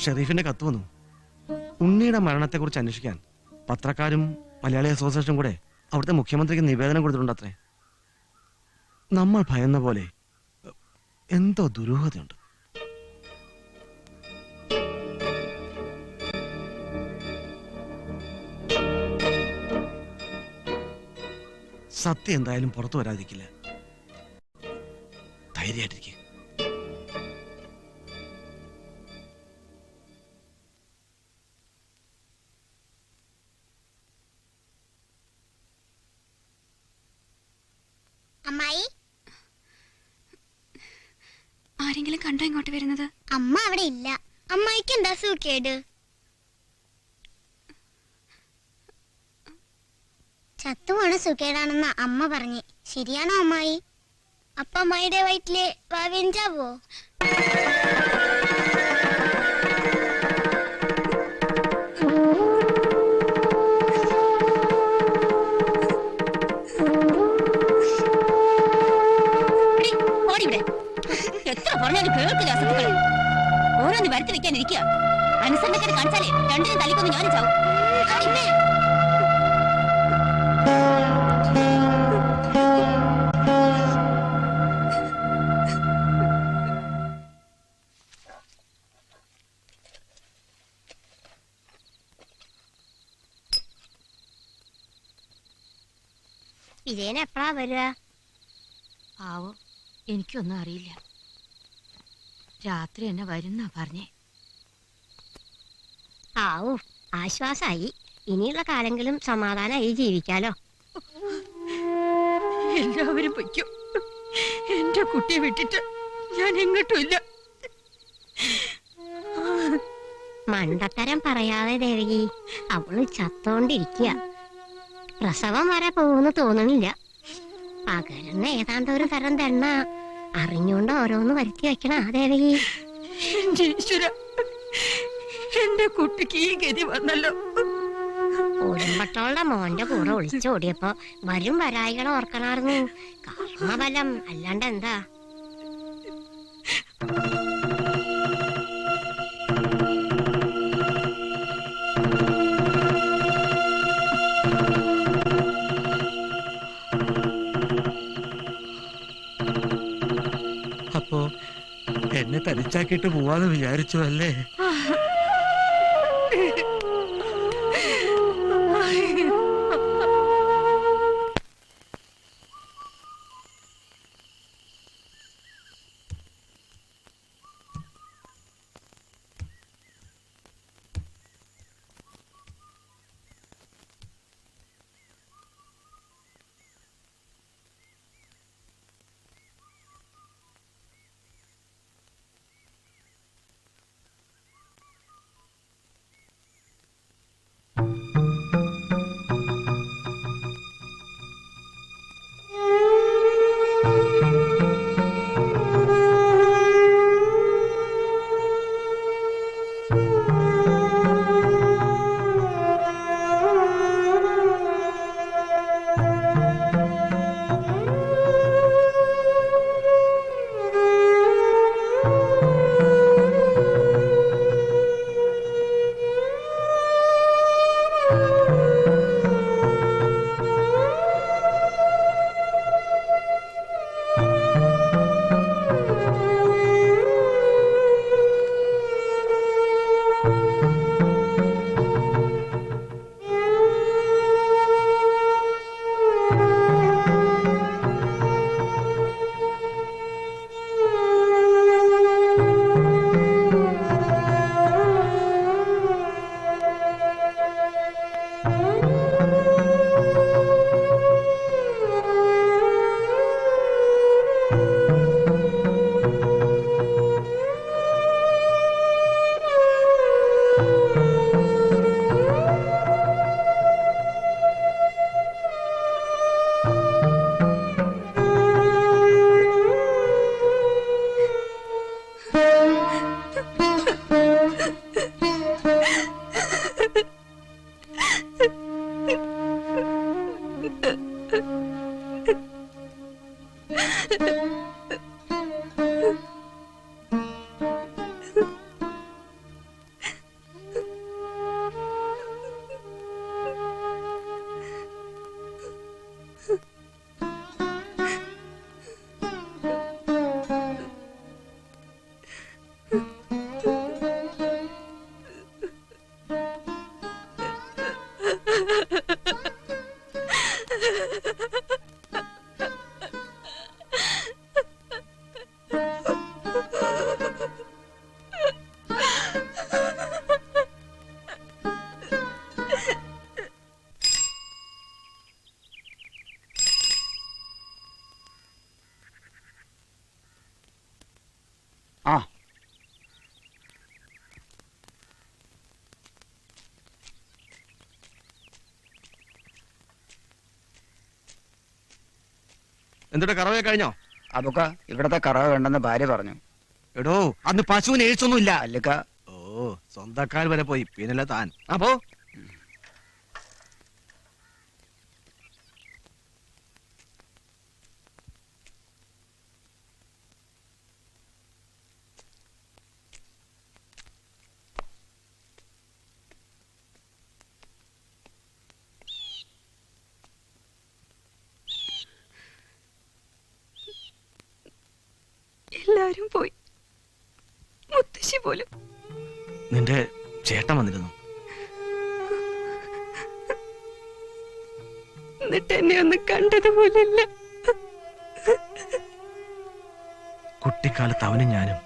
ഷെരീഫിന്റെ കത്ത് വന്നു. ഉണ്ണിയുടെ മരണത്തെക്കുറിച്ച് അന്വേഷിക്കാൻ പത്രക്കാരും മലയാളി അസോസിയേഷനും കൂടെ അവിടുത്തെ മുഖ്യമന്ത്രിക്ക് നിവേദനം കൊടുത്തിട്ടുണ്ട് അത്രേ. നമ്മൾ ഭയന്ന പോലെ എന്തോ ദുരൂഹതയുണ്ട്. സത്യം എന്തായാലും പുറത്തു വരാതിരിക്കില്ല. ധൈര്യമായിട്ടിരിക്കുക. അമ്മായി ആരെങ്കിലും കണ്ടോ ഇങ്ങോട്ട് വരുന്നത്? അമ്മ അവിടെ ഇല്ല. അമ്മായിക്ക് എന്താ സൂക്കേട്? ചത്തുപോണ സുഖേടാണെന്ന അമ്മ പറഞ്ഞ്. ശരിയാണോ അമ്മായി? അപ്പൊ അമ്മായിയുടെ വയറ്റില് വാവിഞ്ചാവോ? എത്ര പറഞ്ഞാലും കേൾക്കില്ല അസത്തുക്കളെ. ഓരോന്ന് വരുത്തി വെക്കാനിരിക്കുക. അനുസരണക്കേട് കാണിച്ചാലേ രണ്ടിനും തലിക്കൊന്ന് ഞാനും ചാവും. വിജയൻ എപ്പോഴാ വരിക? ആവോ, എനിക്കൊന്നും അറിയില്ല. രാത്രി എന്നെ വരുന്നാ പറഞ്ഞേ. ആവൂ, ആശ്വാസായി. ഇനിയുള്ള കാലെങ്കിലും സമാധാനമായി ജീവിക്കാലോ. എല്ലാവരും പൊയ്ക്കും. എന്റെ കുട്ടിയെ വിട്ടിട്ട് ഞാൻ എങ്ങോട്ടും ഇല്ല. മണ്ടത്തരം പറയാതെ ദേവകി, അവള് ചത്തോണ്ടിരിക്കുക. പ്രസവം വരെ പോകുന്നു തോന്നണില്ല. പകരുന്ന ഏതാണ്ട് ഒരു തരം തെണ്ണ അറിഞ്ഞുകൊണ്ട് ഓരോന്ന് വരുത്തി വെക്കണ ദേവകി. എന്റെ ഈശ്വര, എന്റെ കുട്ടിക്ക് ഈ ഗതി വന്നല്ലോ. കുടുംബത്തോളുടെ മോന്റെ കൂടെ ഒളിച്ചോടിയപ്പോ വരും വരായികളെ ഓർക്കണായിരുന്നു. കർമ്മബലം അല്ലാണ്ട് എന്താ. അപ്പോ എന്നെ തനിച്ചാക്കിയിട്ട് പോവാന്ന് വിചാരിച്ചു അല്ലേ? എന്നിട്ട് കറവേ കഴിഞ്ഞോ? അതൊക്കെ ഇവിടത്തെ കറവ വേണ്ടെന്ന് ഭാര്യ പറഞ്ഞു. എടോ അന്ന് പശുവിന് എഴുത്തൊന്നും ഇല്ല. അല്ലക്ക. ഓ സ്വന്തക്കാർ വരെ പോയി, പിന്നല്ല താൻ. അപ്പോ എല്ലാരും പോയി, മുത്തശ്ശി പോലും. നിന്റെ ചേട്ടൻ വന്നിരുന്നു. എന്നിട്ട് എന്നെ ഒന്ന് കണ്ടതുപോലില്ല. കുട്ടിക്കാലത്ത് അവനും ഞാനും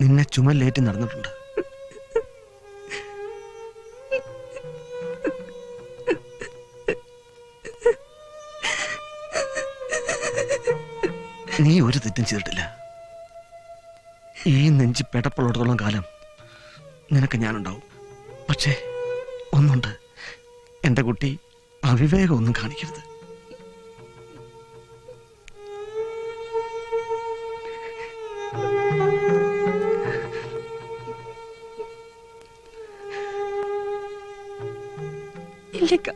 നിന്നെ ചുമലേറ്റി നടന്നിട്ടുണ്ട്. നീ ഒരു തെറ്റും ചെയ്തിട്ടില്ല. ഈ നെഞ്ചി പെടപ്പുള്ളിടത്തോളം കാലം നിനക്ക് ഞാനുണ്ടാവും. പക്ഷേ ഒന്നുണ്ട്, എന്റെ കുട്ടി അവിവേകം ഒന്നും കാണിക്കരുത്. ഇല്ലക്ക,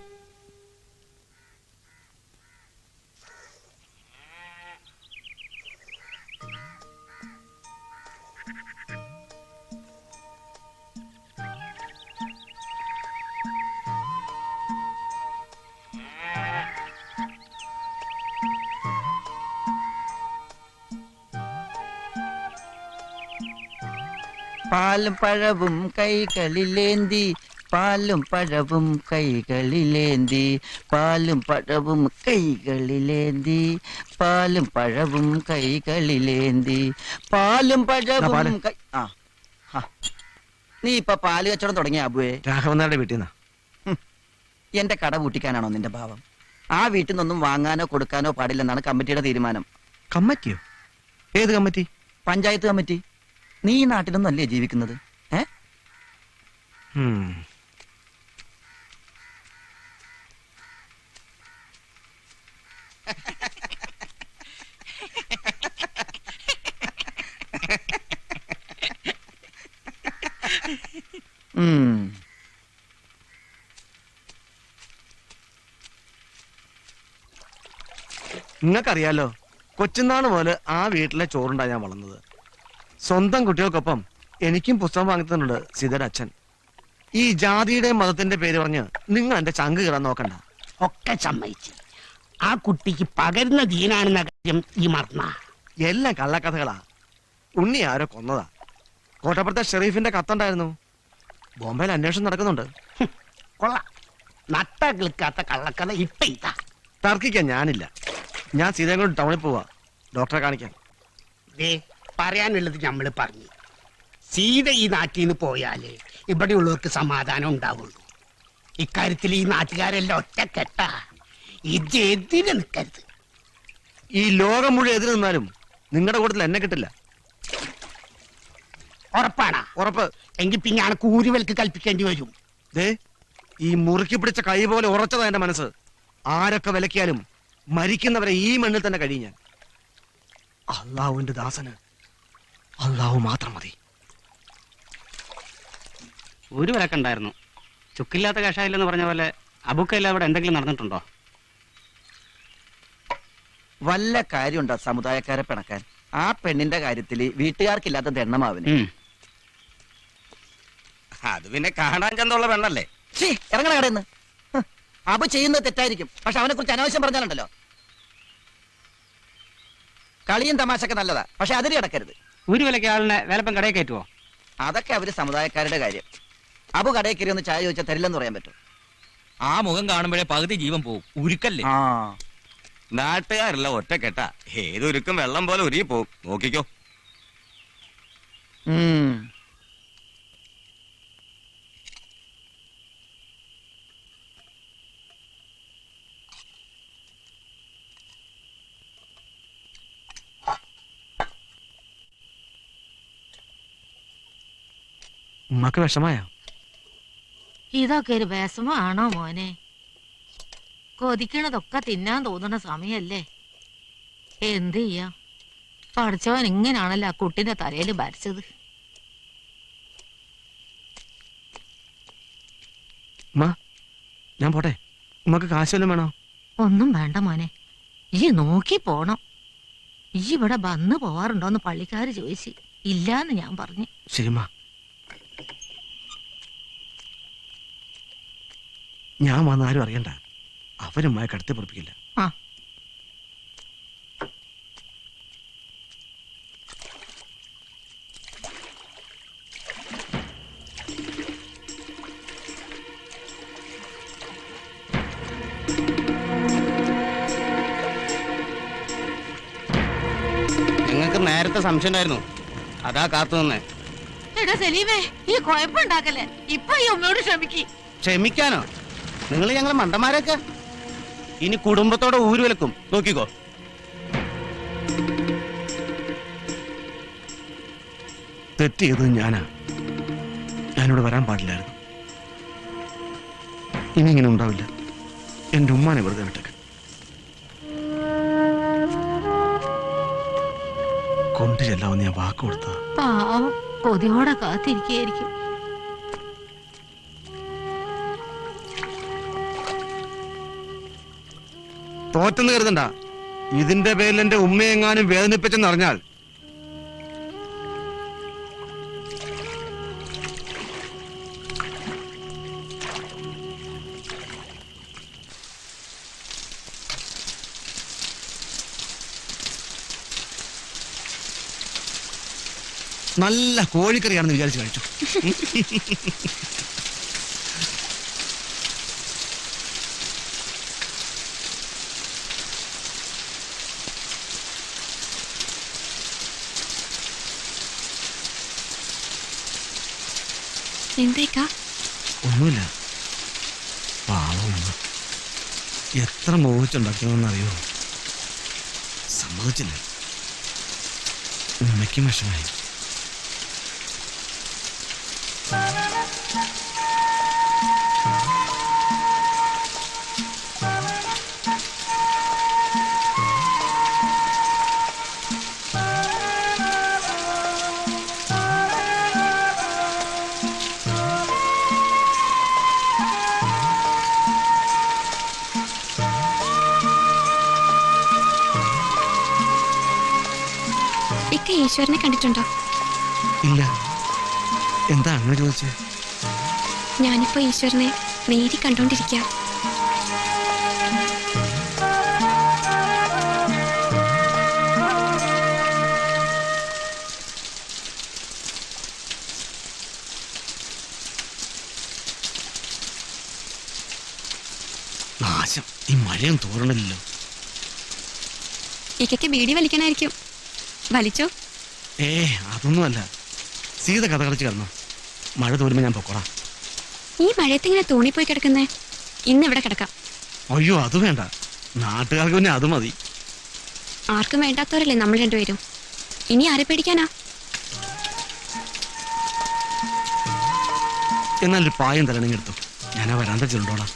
പാലും പഴവും കൈകളിലേന്തി, പാലും പഴവും കൈകളിലേന്തി, പാലും പഴവും കൈകളിലേന്തി, പാലും പഴവും കൈകളിലേന്തി, പാലും പഴവും കൈ. ആ നീ ഇപ്പൊ പാല് കച്ചവടം തുടങ്ങിയ അബുവേ? രാഘവനാരുടെ വീട്ടിൽ നിന്നാ. എന്റെ കട പൂട്ടിക്കാനാണോ നിന്റെ ഭാവം? ആ വീട്ടിൽ നിന്നൊന്നും വാങ്ങാനോ കൊടുക്കാനോ പാടില്ലെന്നാണ് കമ്മിറ്റിയുടെ തീരുമാനം. കമ്മിറ്റിയോ? ഏത് കമ്മിറ്റി? പഞ്ചായത്ത് കമ്മിറ്റി. നീ ഈ നാട്ടിലൊന്നും അല്ലേ ജീവിക്കുന്നത്? നിങ്ങൾക്കറിയാലോ, കൊച്ചുനാൾ മുതൽ ആ വീട്ടിലെ ചോറുണ്ടാ ഞാൻ വളർന്നത്. സ്വന്തം കുട്ടികൾക്കൊപ്പം എനിക്കും പുസ്തകം വാങ്ങിത്തന്നുണ്ട് സീതയുടെ അച്ഛൻ. ഈ ജാതിയുടെ മതത്തിന്റെ പേര് പറഞ്ഞ് നിങ്ങൾ എന്റെ ചങ്ക് കയറാൻ നോക്കണ്ട. ഒക്കെ സമ്മതിച്ചു. ആ കുട്ടിക്ക് പകരുന്ന ദീനാണെന്ന കാര്യം ഈ മറന്ന. എല്ലാം കള്ളക്കഥകളാ. ഉണ്ണി ആരോ കൊന്നതാ. കോട്ടപ്പുറത്തെ ഷെറീഫിന്റെ കത്തുണ്ടായിരുന്നു. ബോംബെയിൽ അന്വേഷണം നടക്കുന്നുണ്ട്. കൊള്ളാം, നട്ട കിളിക്കാത്ത കള്ളക്കഥ ഇപ്പൊ ഇതാ. തർക്കിക്കാൻ ഞാനില്ല. ഞാൻ സീതയും കൊണ്ട് ടൗണിൽ പോവാ ഡോക്ടറെ കാണിക്കാൻ. പറയാനുള്ളത് നമ്മള് പറഞ്ഞു. സീത ഈ നാട്ടിൽ നിന്ന് പോയാലേ ഇവിടെയുള്ളവർക്ക് സമാധാനം ഉണ്ടാവുള്ളൂ. ഇക്കാര്യത്തിൽ ഈ നാട്ടുകാരെല്ലാം ഒറ്റക്കെട്ടാ. ഇത് എതിര് നിൽക്കരുത്. ഈ ലോകം മുഴുവൻ എതിര് നിന്നാലും നിങ്ങളുടെ കൂട്ടത്തിൽ എന്നെ കിട്ടില്ല. ഉറപ്പാണാ? ഉറപ്പ്. എങ്കിൽ പിന്നെ അനക്ക് ഊരുവൽക്ക് കൽപ്പിക്കേണ്ടി വരും. ദേ, ഈ മുറുക്കി പിടിച്ച കൈ പോലെ ഉറച്ചതാ എന്റെ മനസ്സ്. ആരൊക്കെ വിലക്കിയാലും മരിക്കുന്നവരെ ഈ മണ്ണിൽ തന്നെ കഴിയും ഞാൻ. അള്ളാഹുവിന്റെ ദാസന് അള്ളാഹു മാത്രം മതി. ഒരു വിലക്കുണ്ടായിരുന്നു. ചുക്കില്ലാത്ത കഷായില്ലെന്ന് പറഞ്ഞ പോലെ അബുക്കല്ല അവിടെ എന്തെങ്കിലും നടന്നിട്ടുണ്ടോ? വല്ല കാര്യമുണ്ടോ സമുദായക്കാരെ പിണക്കാൻ? ആ പെണ്ണിന്റെ കാര്യത്തില് വീട്ടുകാർക്കില്ലാത്ത ദണ്ണമാവിന്. അത് പിന്നെ കാണാൻ ചന്തമുള്ള പെണ്ണല്ലേ. ഇറങ്ങണ കടന്ന്. അബു ചെയ്യുന്നത് തെറ്റായിരിക്കും, പക്ഷെ അവനെ കുറിച്ച് അനാവശ്യം പറഞ്ഞാലുണ്ടല്ലോ. കളിയും തമാശക്കെ നല്ലതാ, പക്ഷെ അതിന് കിടക്കരുത്. ഒരു വിലക്ക് ആളിനെ വേലപ്പം കടയിൽ കയറ്റുവോ? അതൊക്കെ അവര് സമുദായക്കാരുടെ കാര്യം. അബു കടയിൽ കയറി ഒന്ന് ചായ ചോദിച്ചാൽ തരില്ലെന്ന് പറയാൻ പറ്റും. ആ മുഖം കാണുമ്പോഴേ പകുതി ജീവൻ പോവും. ഉരുക്കല്ലേ? നാട്ടുകാരല്ല ഒറ്റക്കെട്ടാ. ഏതൊരുക്കും വെള്ളം പോലെ ഉരുകി പോവും. നോക്കിക്കോ. ഉമ്മക്ക് വിഷമായോ? ഇതൊക്കെ ഒരു വിഷമാണോ മോനെ? കൊതിക്കണതൊക്കെ തിന്നാൻ തോന്നുന്ന സമയല്ലേ? എന്ത് ചെയ്യാം, പഠിച്ചവൻ ഇങ്ങനാണല്ലോ ആ കുട്ടിന്റെ തലയിൽ ഭരിച്ചത്. ഞാൻ പോട്ടെ, ഉമ്മക്ക് കാശ് വല്ലതും വേണോ? ഒന്നും വേണ്ട മോനെ, ഈ നോക്കി പോണം. ഈ ഇവിടെ വന്ന് പോവാറുണ്ടോന്ന് പള്ളിക്കാര് ചോദിച്ചു. ഇല്ലാന്ന് ഞാൻ പറഞ്ഞു. ശരിമ്മ, ഞാൻ വന്ന ആരും അറിയണ്ട. അവരുമായി കടത്തി പൊറപ്പിക്കില്ല. ആ ഞങ്ങൾക്ക് നേരത്തെ സംശയം ഉണ്ടായിരുന്നു, അതാ കാത്തു നിന്നേ. എടാ സലീമേ, ഈ കുഴപ്പമുണ്ടാക്കല്ലേ. ഇപ്പൊ ഈ ഉമ്മയോട് ക്ഷമിക്ക്. ക്ഷമിക്കാനോ? നിങ്ങൾ ഞങ്ങളെ മണ്ടന്മാരൊക്കെ ഇനി കുടുംബത്തോടെ ഊര് വിലക്കും, നോക്കിക്കോ. തെറ്റ് ചെയ്തത് ഞാനിവിടെ വരാൻ പാടില്ലായിരുന്നു. ഇനി ഇങ്ങനെ ഉണ്ടാവില്ല. എന്റെ ഉമ്മാനെ വെറുതെ വിട്ടേക്ക്. കൊണ്ടു ചെല്ലാമെന്ന് ഞാൻ വാക്ക് കൊടുത്തതാ. പാവം കൊതിയോടെ കാത്തിരിക്കുകയായിരിക്കും. തോറ്റെന്ന് കരുതണ്ട. ഇതിന്റെ പേരിൽ എന്റെ ഉമ്മയെങ്ങാനും വേദനിപ്പിച്ചെന്ന് അറിഞ്ഞാൽ നല്ല കോഴിക്കറിയാണെന്ന് വിചാരിച്ചു കഴിച്ചു. എന്തേക്കാ? ഒന്നുമില്ല. പാവം എത്ര മോഹിച്ചുണ്ടാക്കണമെന്നറിയോ? സമ്മതിച്ചില്ല. ഉമ്മയ്ക്കും വിഷമായി. ഈശ്വരനെ കണ്ടിട്ടുണ്ടോ? ഇല്ല. എന്താ അങ്ങനെ ചോദിച്ചേ? ഞാനിപ്പോ ഈശ്വരനെ നേരി കണ്ടോണ്ടിരിക്കാം. നാശം, ഈ മഴയും തോരണില്ലല്ലോ. ഇക്കയ്ക്ക് ബീഡി വലിക്കണായിരിക്കും. വലിച്ചോ? അതൊന്നുമല്ല. സീത കഥ കളിച്ച് കിടന്നു. മഴ തോരുമ്പോ ഞാൻ പൊക്കോളാം. ഈ മഴയത്ത് ഇങ്ങനെ തോണിപ്പോയി കിടക്കുന്നേ. ഇന്ന് ഇവിടെ കിടക്കാം. അയ്യോ, അത് വേണ്ട. നാട്ടുകാർക്ക് പിന്നെ അത് മതി. ആർക്കും വേണ്ടാത്തവരല്ലേ നമ്മൾ രണ്ടുപേരും. ഇനി ആരെ പേടിക്കാനാ? എന്നാലൊരു പായം തലണെങ്കിൽ എടുത്തു. ഞാനാ വരാന്ത ചെറുണ്ടോളാം.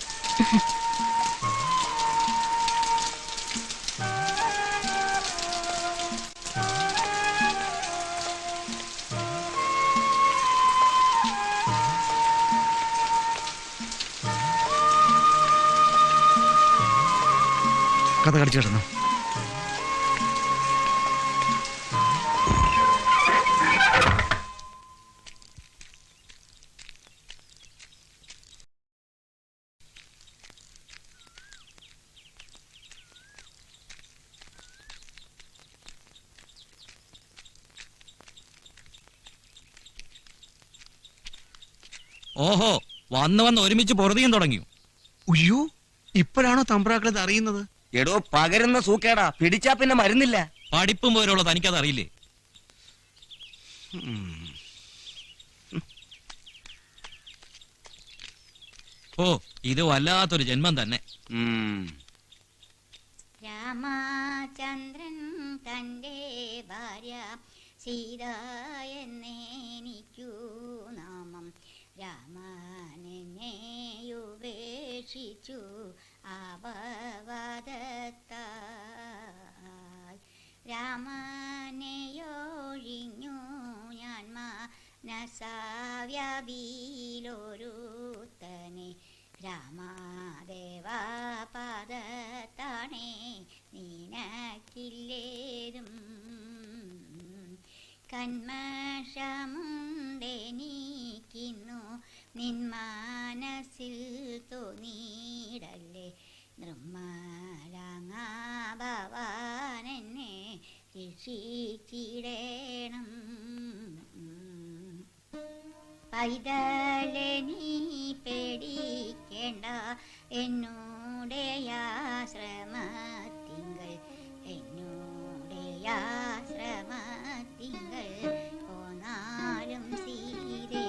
കഥ കടിച്ചു കിടന്നു. ഓഹോ, വന്ന് ഒരുമിച്ച് പൊറുതിയും തുടങ്ങി. അയ്യോ, ഇപ്പോഴാണോ തമ്പ്രാക്കളത് അറിയുന്നത്? എടോ, പകരുന്ന സൂക്കേടാ. പിടിച്ചാ പിന്നെ മരുന്നില്ല. പഠിപ്പും പോലുള്ള തനിക്കത് അറിയില്ലേ? ഓ, ഇത് വല്ലാത്തൊരു ജന്മം തന്നെ. രാമചന്ദ്രൻ തന്റെ ഭാര്യ സീത എന്നേനിക്കു നാമം. രാമനെയുപേക്ഷിച്ചു അപവാദത്താൽ രാമനെയൊഴിഞ്ഞു ഞാൻ മനസാവ്യാവിയിലൊരുത്തനെ രാമാദേവാ പാദത്താണേ നീനക്കില്ലേതും കന്മഷമുണ്ടെനിക്കുന്നു നിൻ മനസ്സിൽ തോന്നിയിടല്ലേ നിർമ്മലാങ്ങാ ഭവാനെന്നെ രക്ഷിച്ചിടേണം പൈതലെ നീ പേടിക്കേണ്ട എന്നോടെ ആശ്രമത്തിങ്കൾ എന്നോടെ ആശ്രമത്തിങ്കൾ പോന്നാലും സീതേ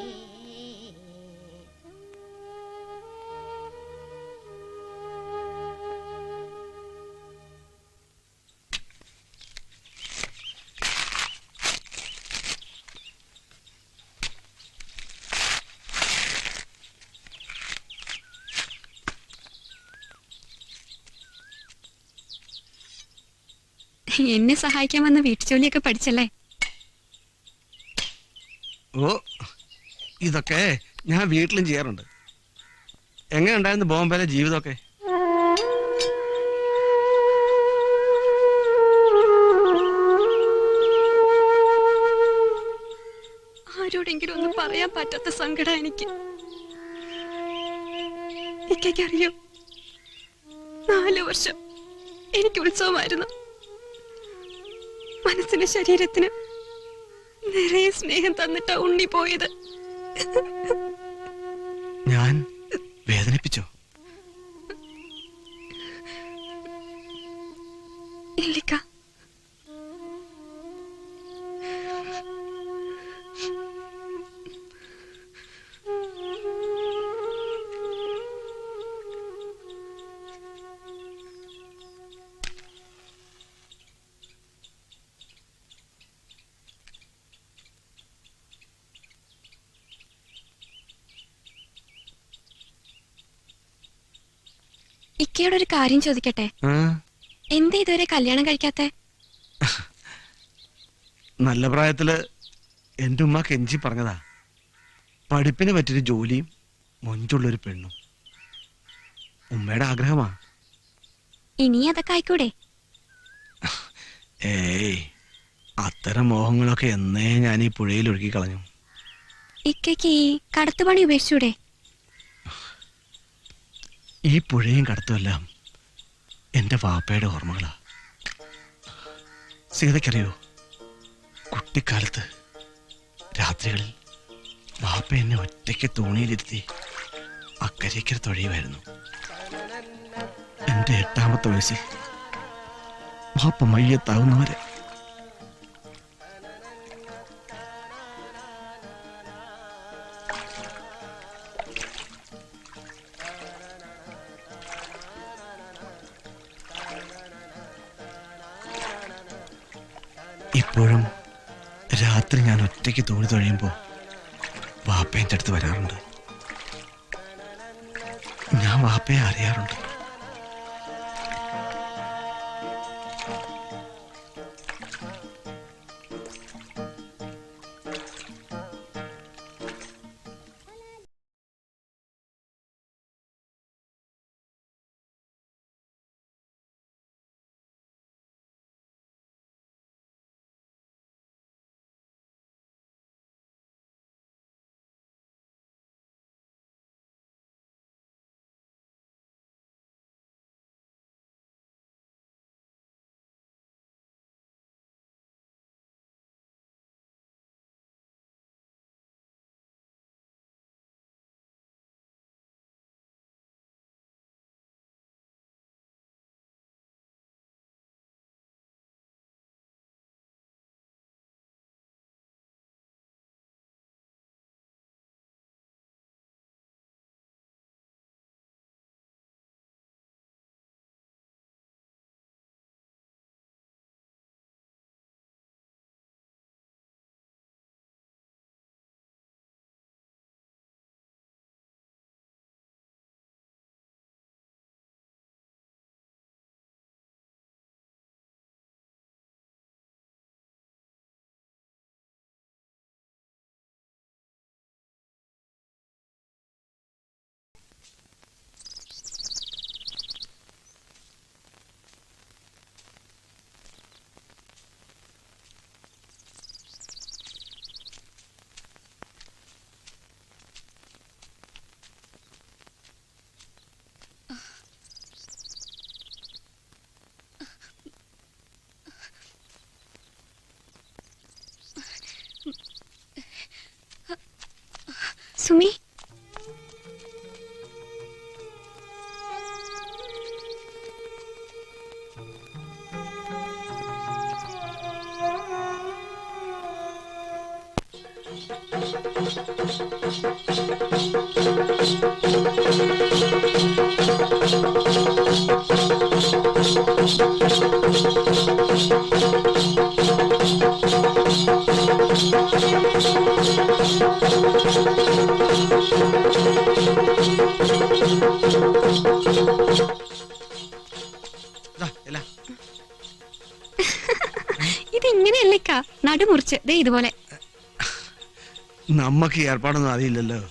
എന്നെ സഹായിക്കാൻ വന്ന വീട്ടുജോലിയൊക്കെ പഠിച്ചല്ലേ? ഓ, ഇതൊക്കെ ഞാൻ വീട്ടിലും ചെയ്യാറുണ്ട്. എങ്ങനെയുണ്ടായിരുന്നു ബോംബെയിലെ ജീവിതമൊക്കെ? ആരോടെങ്കിലും ഒന്നും പറയാൻ പറ്റാത്ത സങ്കടം എനിക്ക്. ഇക്കറിയോ, 4 വർഷം എനിക്ക് ഉത്സവമായിരുന്നു. മനസ്സിന് ശരീരത്തിന് നിറയെ സ്നേഹം തന്നിട്ടാ ഉണ്ണി പോയത്. ഞാൻ വേദനിപ്പിച്ചോ? ഇല്ലിക്ക, ഇക്കയോട് ഒരു കാര്യം ചോദിക്കട്ടെ? എന്താ ഇതുവരെ കല്യാണം കഴിക്കാത്തെ? നല്ല പ്രായത്തില് എന്റെ ഉമ്മ കെഞ്ചി പറഞ്ഞതാ, പഠിപ്പിന് പറ്റിയൊരു ജോലിയും മൊഞ്ചുള്ളൊരു പെണ്ണും. ഉമ്മയുടെ ആഗ്രഹമാ. ഇനി അതൊക്കെ ആയിക്കൂടെ? ഏയ്, അത്തരം മോഹങ്ങളൊക്കെ എന്നേ ഞാൻ ഈ പുഴയിൽ ഒഴുകി കളഞ്ഞു. ഇക്കയ്ക്ക് ഈ കടത്തുപണി ഉപേക്ഷിച്ചൂടെ? ഈ പുഴയും കടത്തുമെല്ലാം എന്റെ വാപ്പയുടെ ഓർമ്മകളാ. സീതയ്ക്കറിയോ, കുട്ടിക്കാലത്ത് രാത്രികളിൽ വാപ്പ എന്നെ ഒറ്റയ്ക്ക് തോണിയിലിരുത്തി അക്കരയ്ക്കര തൊഴിയുമായിരുന്നു. എന്റെ 8ാമത്തെ വയസ്സിൽ വാപ്പ മയ്യത്താവുന്നവരെ. ഇപ്പോഴും രാത്രി ഞാൻ ഒറ്റയ്ക്ക് തോണി തൊഴിയുമ്പോൾ വാപ്പ എൻ്റെ അടുത്ത് വരാറുണ്ട്. ഞാൻ വാപ്പയെ അറിയാറുണ്ട്. സുമി ഇതിങ്ങനെയല്ലേക്കാ നടുമുറിച്ച് ദേ ഇതുപോലെ. നമ്മക്ക് ഈ ഏർപ്പാടൊന്നും അറിയില്ലല്ലോ.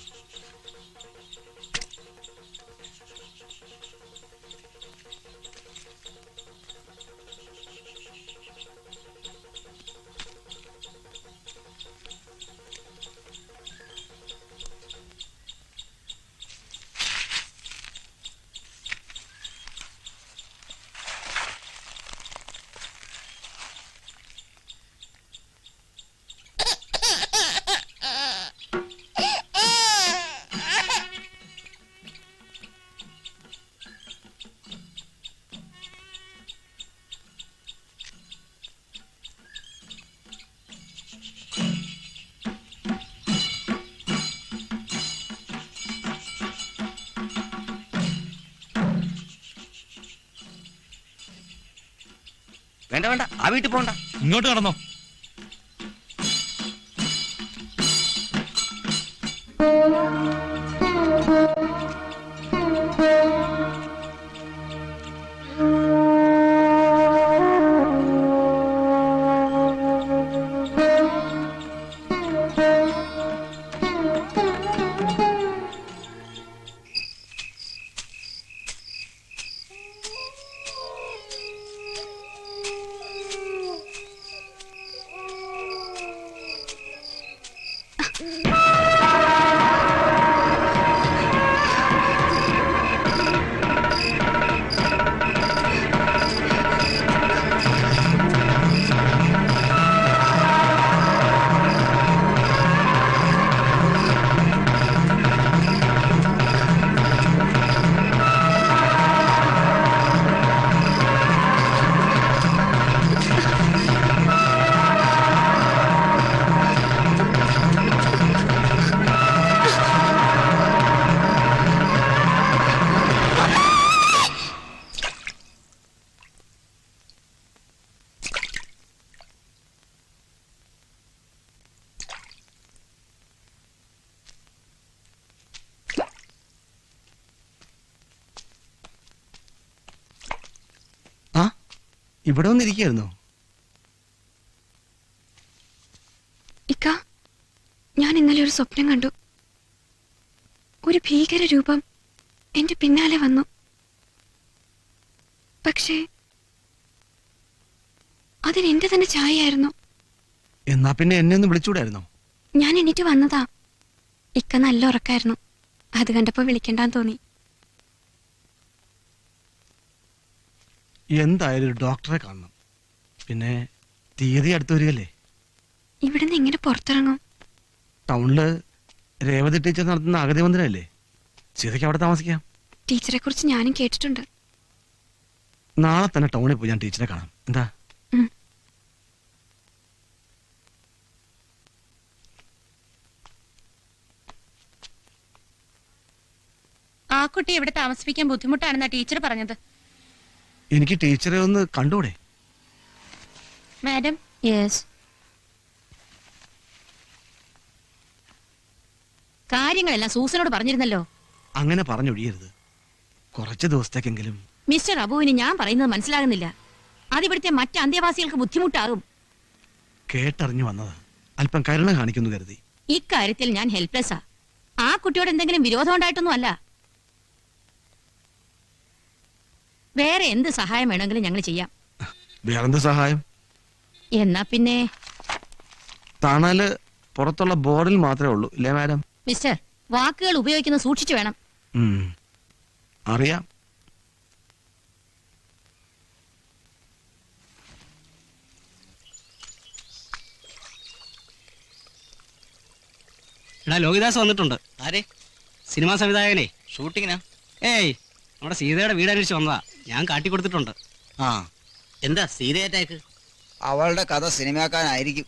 വേണ്ട വേണ്ട, ആ വീട്ടിൽ പോണ്ട, ഇങ്ങോട്ട് കടന്നോ. ഇവിടെ വന്നിരിക്കുകയായിരുന്നോ? ഇക്ക, ഞാൻ ഇന്നലെ ഒരു സ്വപ്നം കണ്ടു. ഒരു ഭീകര രൂപം എന്റെ പിന്നാലെ വന്നു. പക്ഷേ അതിന് എന്റെ തന്നെ ഛായയായിരുന്നു. എന്നാ പിന്നെ എന്നെ ഒന്ന് വിളിച്ചൂടായിരുന്നോ? ഞാൻ എണീറ്റ് വന്നതാ. ഇക്ക നല്ല ഉറക്കായിരുന്നു. അത് കണ്ടപ്പോ വിളിക്കണ്ടാന്ന് തോന്നി. എന്തായാലും ഒരു ഡോക്ടറെ കാണണം. പിന്നെ തീയതി അടുത്ത് വരികയല്ലേ. ഇവിടുന്ന് എങ്ങനെ പുറത്തിറങ്ങും? ടൗണില് രേവതി ടീച്ചർ നടത്തുന്ന അഗതി മന്ദിരമല്ലേ, സീതയ്ക്ക് അവിടെ താമസിക്കാം. ടീച്ചറെ കുറിച്ച് ഞാനും കേട്ടിട്ടുണ്ട്. നാളെ തന്നെ ടൗണിൽ പോയി ഞാൻ ടീച്ചറെ കാണാം. എന്താ? ആ കുട്ടി ഇവിടെ താമസിപ്പിക്കാൻ ബുദ്ധിമുട്ടാണെന്നാ ടീച്ചർ പറഞ്ഞത്. എനിക്ക് ടീച്ചറെ ഒന്ന് കണ്ടൂടെ? മാഡം. യെസ്. കാര്യങ്ങളെല്ലാം സൂസനോട് പറഞ്ഞിരുന്നല്ലോ. അങ്ങനെ പറഞ്ഞൊഴിയരുത്. കുറച്ച് ദിവസത്തേക്കെങ്കിലും. മിസ്റ്റർ അബുവിന് ഞാൻ പറയുന്നത് മനസ്സിലാകുന്നില്ല. അതിവിടുത്തെ മറ്റ് അന്തേവാസികൾക്ക് ബുദ്ധിമുട്ടാകും. കേട്ടറിഞ്ഞു വന്നതാ. അല്പം കരുണ കാണിക്കുന്നു കരുതി. ഇക്കാര്യത്തിൽ ഞാൻ ഹെൽപ്ലെസ്സാ. ആ കുട്ടിയോട് എന്തെങ്കിലും വിരോധം ഉണ്ടായിട്ടൊന്നും അല്ല. വേറെ എന്ത് സഹായം വേണമെങ്കിലും ഞങ്ങൾ ചെയ്യാം. വേറെന്ത് സഹായം? എന്നാ പിന്നെ തണല് പുറത്തുള്ള ബോർഡിൽ മാത്രമേ ഉള്ളൂ, ഇല്ലേ മാഡം? മിസ്റ്റർ, വാക്കുകൾ ഉപയോഗിക്കുന്നത് സൂക്ഷിച്ചു വേണം. അറിയാം. എടാ ലോഹിദാസ് വന്നിട്ടുണ്ട്. ആരെ? സിനിമാ സംവിധായകനെ. ഷൂട്ടിങ്ങിനാ? ഏയ് നമ്മുടെ സീതയുടെ വീട് അന്വേഷിച്ച് വന്നതാ. ഞാൻ കാട്ടിക്കൊടുത്തിട്ടുണ്ട്. ആ എന്താ സീതയേറ്റേക്ക്? അവളുടെ കഥ സിനിമാക്കാനായിരിക്കും.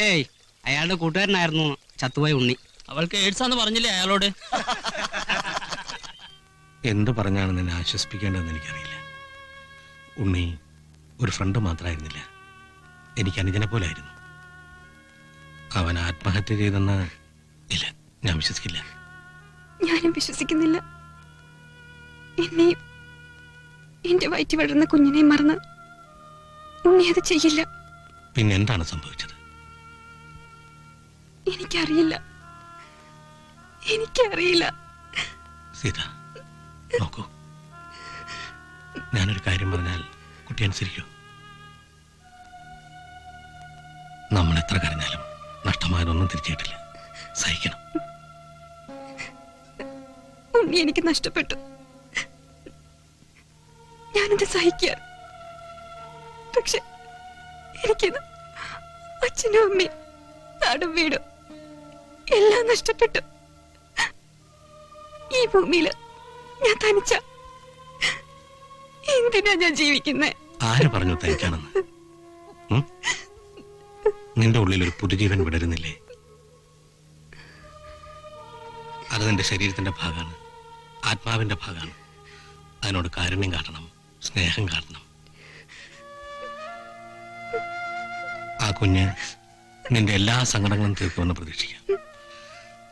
ഏയ് അയാളുടെ കൂട്ടുകാരനായിരുന്നു ചത്തുപോയ ഉണ്ണി. അവൾക്ക് എയ്ഡ്സാന്ന് പറഞ്ഞില്ലേ അയാളോട്? എന്ത് പറഞ്ഞാണ് നിന്നെ ആശ്വസിപ്പിക്കേണ്ടതെന്ന് എനിക്കറിയില്ല. ഉണ്ണി ഒരു ഫ്രണ്ട് മാത്രമായിരുന്നില്ല, എനിക്ക് അനുജനെ പോലായിരുന്നു. അവൻ ആത്മഹത്യ ചെയ്തെന്ന് ഇല്ല, ഞാൻ വിശ്വസിക്കില്ല. ഞാനും വിശ്വസിക്കുന്നില്ല. എന്നെയും എന്റെ വയറ്റി വളർന്ന കുഞ്ഞിനെയും മറന്ന് ഉണ്ണി അത് ചെയ്യില്ല. പിന്നെ എന്താണ് സംഭവിച്ചത്? എനിക്കറിയില്ല. സീത നോക്കൂ, ഞാനൊരു കാര്യം പറഞ്ഞാൽ കുട്ടി അനുസരിക്കൂ. നമ്മൾ എത്ര കരഞ്ഞാലും നഷ്ടമായതൊന്നും തിരിച്ചിട്ടില്ല. സഹിക്കണം. ഉണ്ണി എനിക്ക് നഷ്ടപ്പെട്ടു. ഞാനത് സഹിക്കുക. പക്ഷെ എനിക്കിത് അച്ഛനും അമ്മയും നാടും വീടും എല്ലാം നഷ്ടപ്പെട്ടു. ഈ ഭൂമിയില് ഞാൻ തനിച്ച. എന്തിനാ ഞാൻ ജീവിക്കുന്നേ? ആര് പറഞ്ഞു തനിക്കാണെന്ന്? നിന്റെ ഉള്ളിൽ ഒരു പുതുജീവൻ വിടരുന്നില്ലേ? അത് നിന്റെ ശരീരത്തിന്റെ ഭാഗമാണ്, ആത്മാവിന്റെ ഭാഗമാണ്. അതിനോട് കാരുണ്യം കാട്ടണം, സ്നേഹം കാട്ടണം. ആ കുഞ്ഞ് നിന്റെ എല്ലാ സങ്കടങ്ങളും തീർക്കുമെന്ന് പ്രതീക്ഷിക്കാം.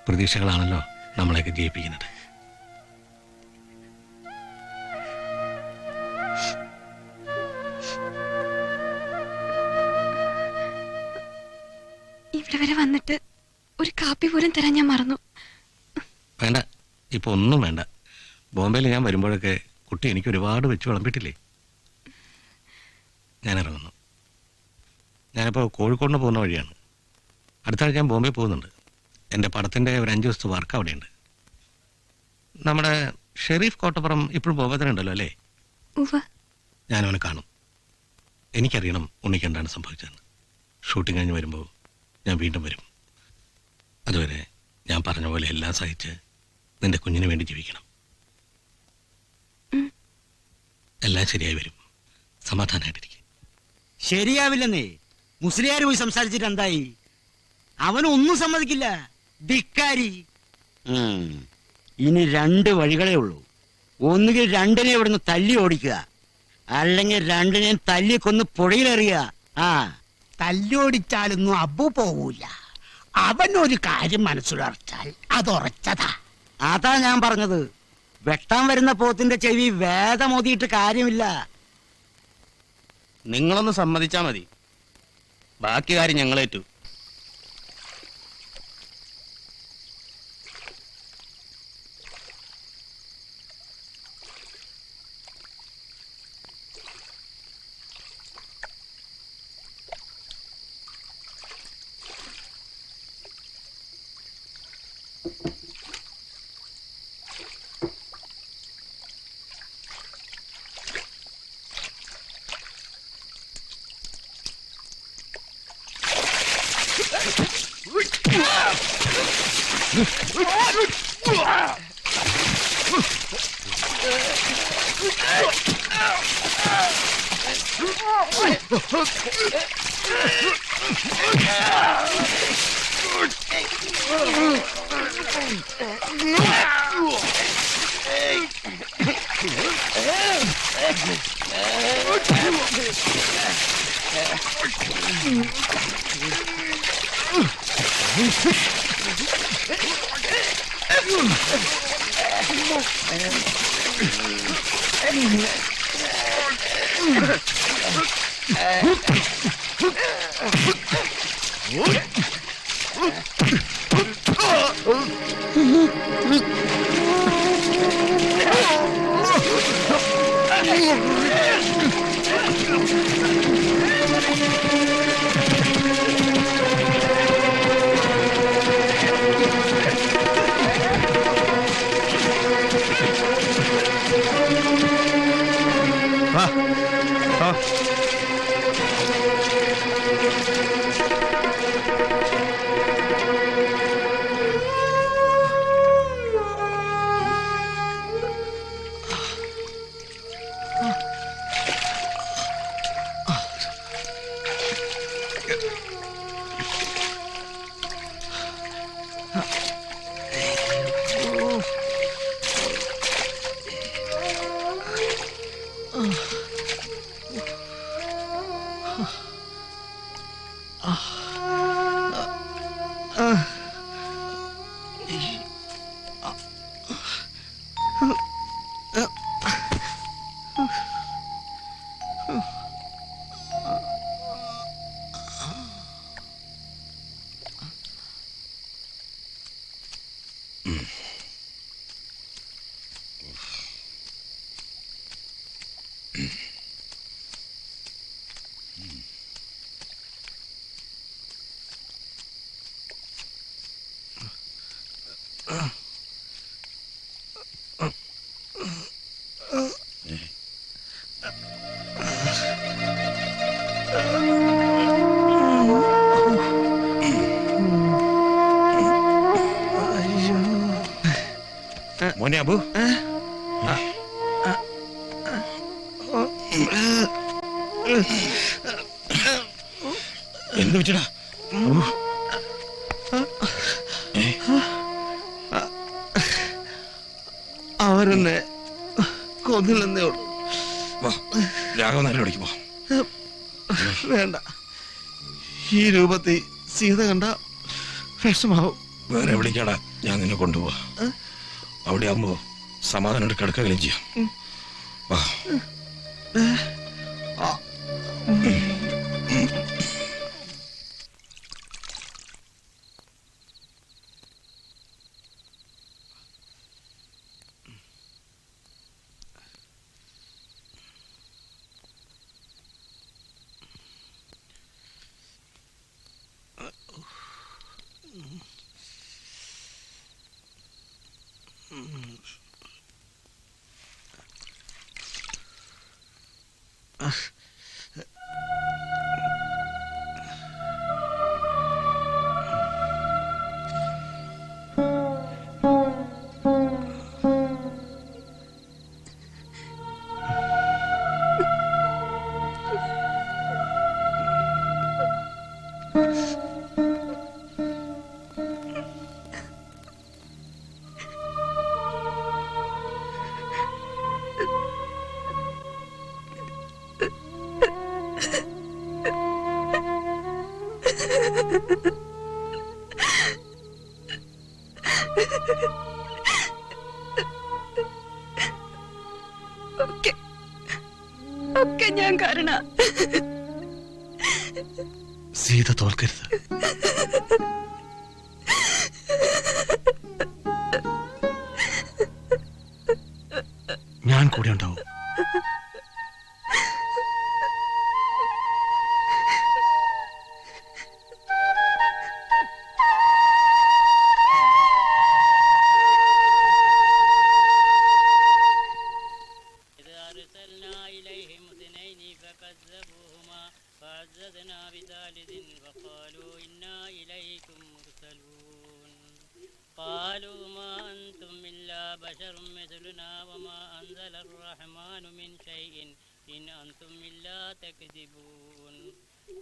പ്രതീക്ഷകളാണല്ലോ നമ്മളെയൊക്കെ ജയിപ്പിക്കുന്നത്. ഇവിടെ വരെ വന്നിട്ട് ഒരു കാപ്പി പോലും തരാൻ ഞാൻ മറന്നു. വേണ്ട, ഇപ്പൊ ഒന്നും വേണ്ട. ബോംബെയിൽ ഞാൻ വരുമ്പോഴൊക്കെ കുട്ടി എനിക്ക് ഒരുപാട് വെച്ച് വിളമ്പിട്ടില്ലേ. ഞാൻ ഇറങ്ങുന്നു. ഞാനിപ്പോൾ കോഴിക്കോടിന് പോകുന്ന വഴിയാണ്. അടുത്ത ആഴ്ച ഞാൻ ബോംബെ പോകുന്നുണ്ട്. എൻ്റെ പടത്തിൻ്റെ ഒരു 5 ദിവസത്തെ വർക്ക് അവിടെയുണ്ട്. നമ്മുടെ ഷെരീഫ് കോട്ടപ്പുറം ഇപ്പോഴും ബോംബെ തന്നെ ഉണ്ടല്ലോ അല്ലേ? ഞാനവനെ കാണും. എനിക്കറിയണം ഉണ്ണിക്ക് എന്താണ് സംഭവിച്ചതെന്ന്. ഷൂട്ടിംഗ് കഴിഞ്ഞ് വരുമ്പോൾ ഞാൻ വീണ്ടും വരും. അതുവരെ ഞാൻ പറഞ്ഞ പോലെ എല്ലാം സഹിച്ച് നിന്റെ കുഞ്ഞിന് വേണ്ടി ജീവിക്കണം. എല്ലാം ശരിയായി വരും. സമാധാനമായിട്ടിരിക്കും. ശരിയാവില്ലെന്നേ. മുസ്ലിയാർ പോയി സംസാരിച്ചിട്ട് എന്തായി? അവനൊന്നും സമ്മതിക്കില്ല. ധിക്കാരി. ഇനി 2 വഴികളേ ഉള്ളൂ. ഒന്നുകിൽ 2നെ ഇവിടുന്ന് തല്ലി ഓടിക്കുക, അല്ലെങ്കിൽ 2നെ തല്ലി കൊന്ന് പുഴയിലെറിയുക. തല്ലോടിച്ചാലൊന്നും അബു പോകൂല. അവനൊരു കാര്യം മനസ്സിലുറച്ചാൽ അതുറച്ചതാ. അതാ ഞാൻ പറഞ്ഞത്. വെട്ടാൻ വരുന്ന പോത്തിന്റെ ചെവി വേദമോതിയിട്ട് കാര്യമില്ല. നിങ്ങളൊന്ന് സമ്മതിച്ചാ മതി, ബാക്കി കാര്യം ഞങ്ങളേറ്റു. മോനെ അബു എന്ത് വെച്ചടാ? അവരെന്നെ കൊന്നില്ലെന്നേ ഉള്ളൂ. രാഘവനാരെ വിളിക്ക് പോ. വേണ്ട, ഈ രൂപത്തിൽ സീത കണ്ട വിഷമാവും. വേറെ വിളിക്കാടാ, ഞാൻ നിന്നെ കൊണ്ടുപോവാ. അവിടെ ആകുമ്പോ സമാധാനം കിടക്കുകയും ചെയ്യാം. വാ. ഒക്കെ ഞാൻ കാരണ. സീത തോൽക്കരുത്. ഞാൻ കൂടെ ഉണ്ടാവും.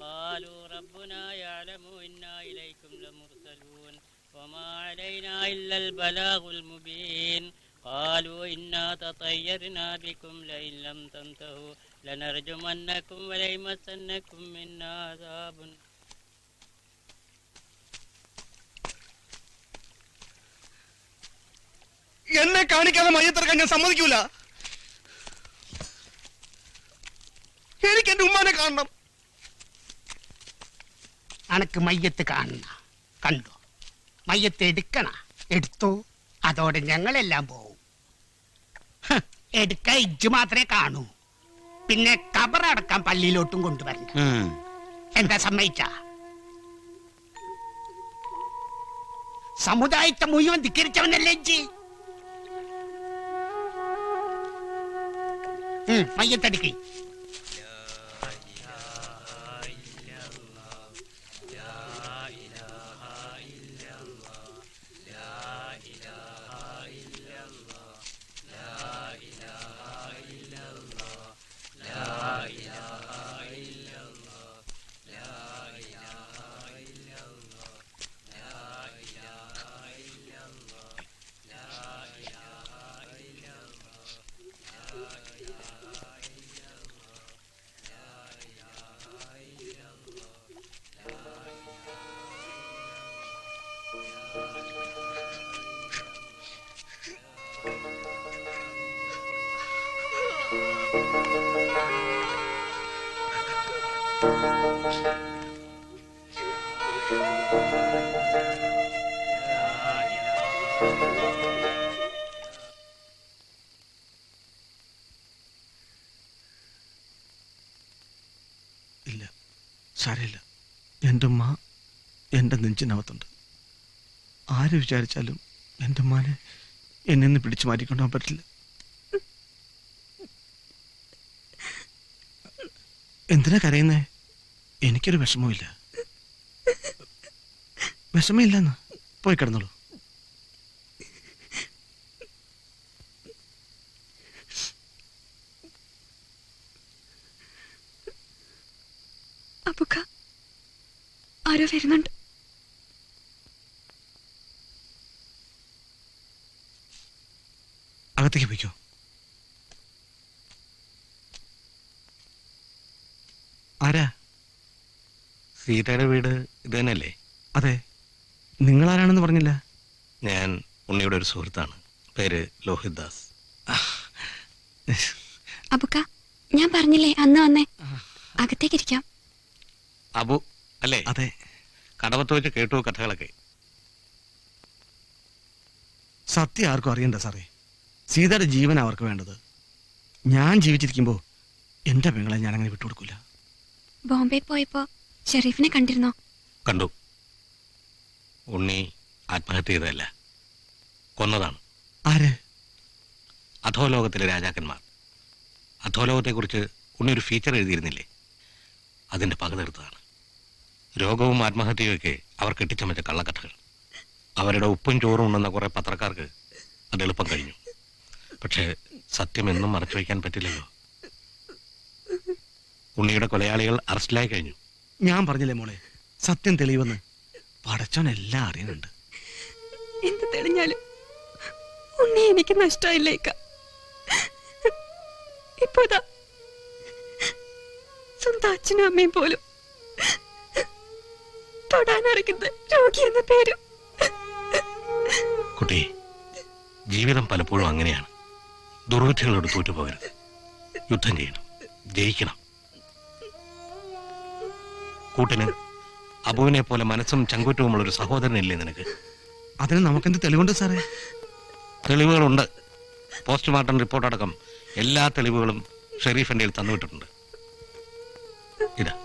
قالوا ربنا يعلم إنا إليكم لمرسلون وما علينا إلا البلاغ المبين قالوا إنا تطيرنا بكم لئن لم تنتهوا لنرجمنكم وليمسنكم منا عذاب. എന്നെ കാണിക്കാതെ മയ്യത്തിറക്കാൻ ഞാൻ സമ്മതിക്കൂല. എനിക്ക് എന്റെ ഉമ്മാനെ കാണണം. അനക്ക് മയ്യത്ത് കാണണ കണ്ടോ? മയ്യത്ത് എടുക്കണ എടുത്തോ, അതോടെ ഞങ്ങളെല്ലാം പോവും. എടുക്ക ഇജ്ജ് മാത്രമേ കാണൂ. പിന്നെ കബറടക്കാൻ പള്ളിയിലോട്ടും കൊണ്ടുവരണ്ട. എന്താ സമ്മതിച്ച? സമുദായത്തെ മുഴുവൻ ധിക്കരിച്ചവനല്ലേ ഇജ്ജ്? മയ്യത്തടുക്കി. ഇല്ല, സാരമില്ല. എൻ്റെ ഉമ്മ എൻ്റെ നെഞ്ചിനകത്തുണ്ട്. ആര് വിചാരിച്ചാലും എൻ്റെ ഉമ്മാനെ എന്നെ നിന്ന് പിടിച്ചു മാറ്റിക്കൊണ്ടുപോകാൻ പറ്റില്ല. എന്തിനാ കരയുന്നേ? എനിക്കൊരു വിഷമവുമില്ല. വിഷമമില്ലെന്ന് പോയി കിടന്നോളൂ. അബുക്ക, ആരോ വരുന്നുണ്ട്. അകത്തേക്ക് പോയിക്കോ. ആരാ? സീതയുടെ വീട് ഇത് തന്നെയല്ലേ? അതെ. നിങ്ങളാരാണെന്ന് പറഞ്ഞില്ല. ഞാൻ ഉണ്ണിയുടെ ഒരു സുഹൃത്താണ്. പേര് ലോഹിത് ദാസ്. അബുക്ക, ഞാൻ പറഞ്ഞില്ലേ അന്ന് വന്നേ. അകത്തേക്ക് ഇരിക്കാം. അബു അല്ലേ? അതെ. കടവത്ത് വെച്ച് കേട്ടു കഥകളൊക്കെ. സത്യം ആർക്കും അറിയണ്ട സാറേ. സീതയുടെ ജീവൻ അവർക്ക് വേണ്ടത്. ഞാൻ ജീവിച്ചിരിക്കുമ്പോ എന്റെ പെങ്ങളെ ഞാൻ അങ്ങനെ വിട്ടുകൊടുക്കില്ല. ബോംബെ പോയപ്പോ ഷെരീഫിനെ കണ്ടിരുന്നോ? കണ്ടു. ഉണ്ണി ആത്മഹത്യ ചെയ്തതല്ല, കൊന്നതാണ്. ആര്? അധോലോകത്തിലെ രാജാക്കന്മാർ. അധോലോകത്തെക്കുറിച്ച് ഉണ്ണി ഒരു ഫീച്ചർ എഴുതിയിരുന്നില്ലേ? അതിന്റെ പക തീർത്തതാണ്. രോഗവും ആത്മഹത്യയൊക്കെ അവർ കെട്ടിച്ചമച്ച കള്ളക്കഥകൾ. അവരുടെ ഉപ്പും ചോറും ഉണ്ടെന്ന കുറെ പത്രക്കാർക്ക് അത് എളുപ്പം കഴിഞ്ഞു. പക്ഷേ സത്യം എന്നും മറച്ചു വയ്ക്കാൻ പറ്റില്ലല്ലോ. ഉണ്ണിയുടെ കൊലയാളികൾ അറസ്റ്റിലായി കഴിഞ്ഞു. ഞാൻ പറഞ്ഞില്ലേ മോളെ, സത്യം തെളിവെന്ന്. പടച്ചോൻ എല്ലാം അറിയുന്നുണ്ട്. എന്ത് തെളിഞ്ഞാലും ഉണ്ണി എനിക്ക് നഷ്ടമായില്ലേക്ക. ഇപ്പോതാ സ്വന്തം അച്ഛനും അമ്മയും പോലും തൊടാനറിയുന്ന രോഗി എന്ന പേരും. കുട്ടി, ജീവിതം പലപ്പോഴും അങ്ങനെയാണ്. ദുർവിധികളോട് തോറ്റുപോകരുത്. യുദ്ധം ചെയ്യണം, ജയിക്കണം. കൂട്ടിന് അബുവിനെ പോലെ മനസ്സും ചങ്കൂറ്റവുമുള്ള ഒരു സഹോദരനില്ലേ നിനക്ക്? അതിന് നമുക്കെന്ത് തെളിവുണ്ട് സാറേ? തെളിവുകളുണ്ട്. പോസ്റ്റ്മോർട്ടം റിപ്പോർട്ട് അടക്കം എല്ലാ തെളിവുകളും ഷെരീഫിന്റെ തന്നുവിട്ടിട്ടുണ്ട്. ഇതാ.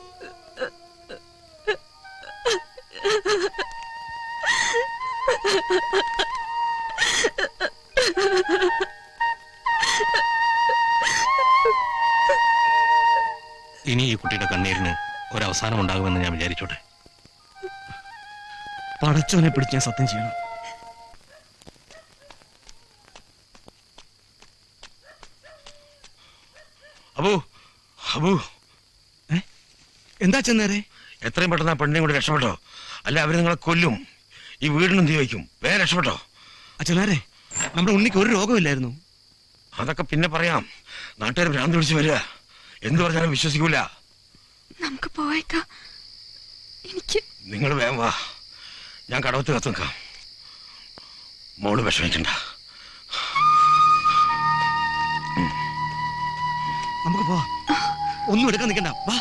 ഇനി ഈ കുട്ടിയുടെ കണ്ണീരിന് ഒരവസാനം ഉണ്ടാകുമെന്ന് ഞാൻ വിചാരിച്ചോട്ടെ. പടച്ചോനെ പിടിച്ച് ഞാൻ സത്യം ചെയ്യണം. അബു, അബു, എന്താ ചെന്നേരെ? എത്രയും പെട്ടെന്ന് ആ പെണ്ണിനെ കൂടി രക്ഷപ്പെട്ടോ, അല്ല അവര് നിങ്ങളെ കൊല്ലും. ഈ വീടിനും തീ വയ്ക്കും. വേഗം രക്ഷപ്പെട്ടോ. അച്ഛനാരെ, നമ്മുടെ ഉണ്ണിക്ക് ഒരു രോഗമില്ലായിരുന്നു. അതൊക്കെ പിന്നെ പറയാം. നാട്ടുകാർ ഭ്രാന്ത് പിടിച്ച് വരിക. എന്ത് പറഞ്ഞാലും വിശ്വസിക്കൂല. നമുക്ക് പോയേക്കാം. എനിക്ക് നിങ്ങൾ വേഗം വാ, ഞാൻ കടവത്ത് കത്ത് നിൽക്കാം. മോള് വിഷമിക്കണ്ട. നമുക്ക് പോവാ. ഒന്നും എടുക്കാൻ നിൽക്കണ്ട, വാ.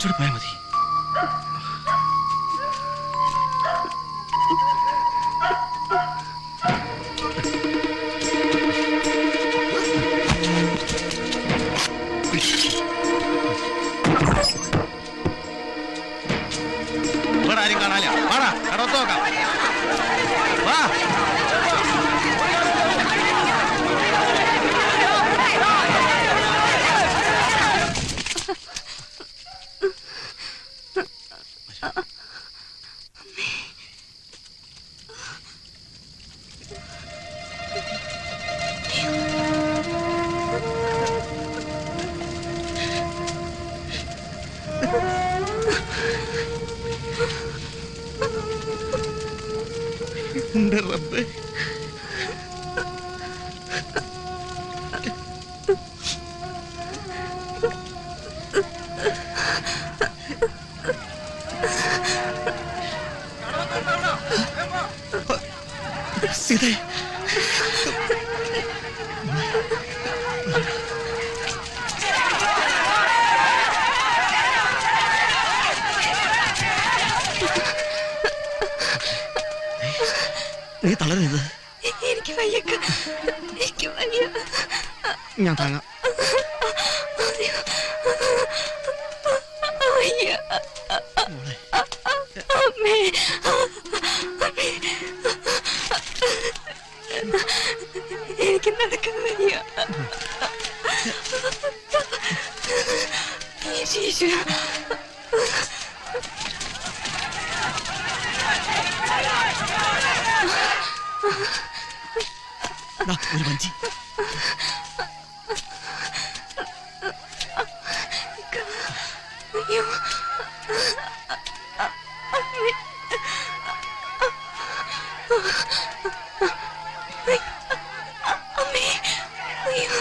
കുറച്ചുകൂടെ പോയാൽ മതി. ഇവിടെ ആരും കാണാനില്ല. വാടാ, കടത്ത് നോക്കാം. വാ. എന്റെ റബ്ബേ, സീതേ, നീ തളരരുത്. എനിക്ക് വയ്യക്ക, എനിക്ക് വയ്യ. ഞാൻ താങ്ങാം. വയ്യ. അമ്മേ, അമ്മേ. എനിക്ക് നടക്കാൻ വയ്യ. ഈശ്വരാ. ഒരു വഞ്ചി. അയ്യോ. അമ്മേ, അയ്യോ.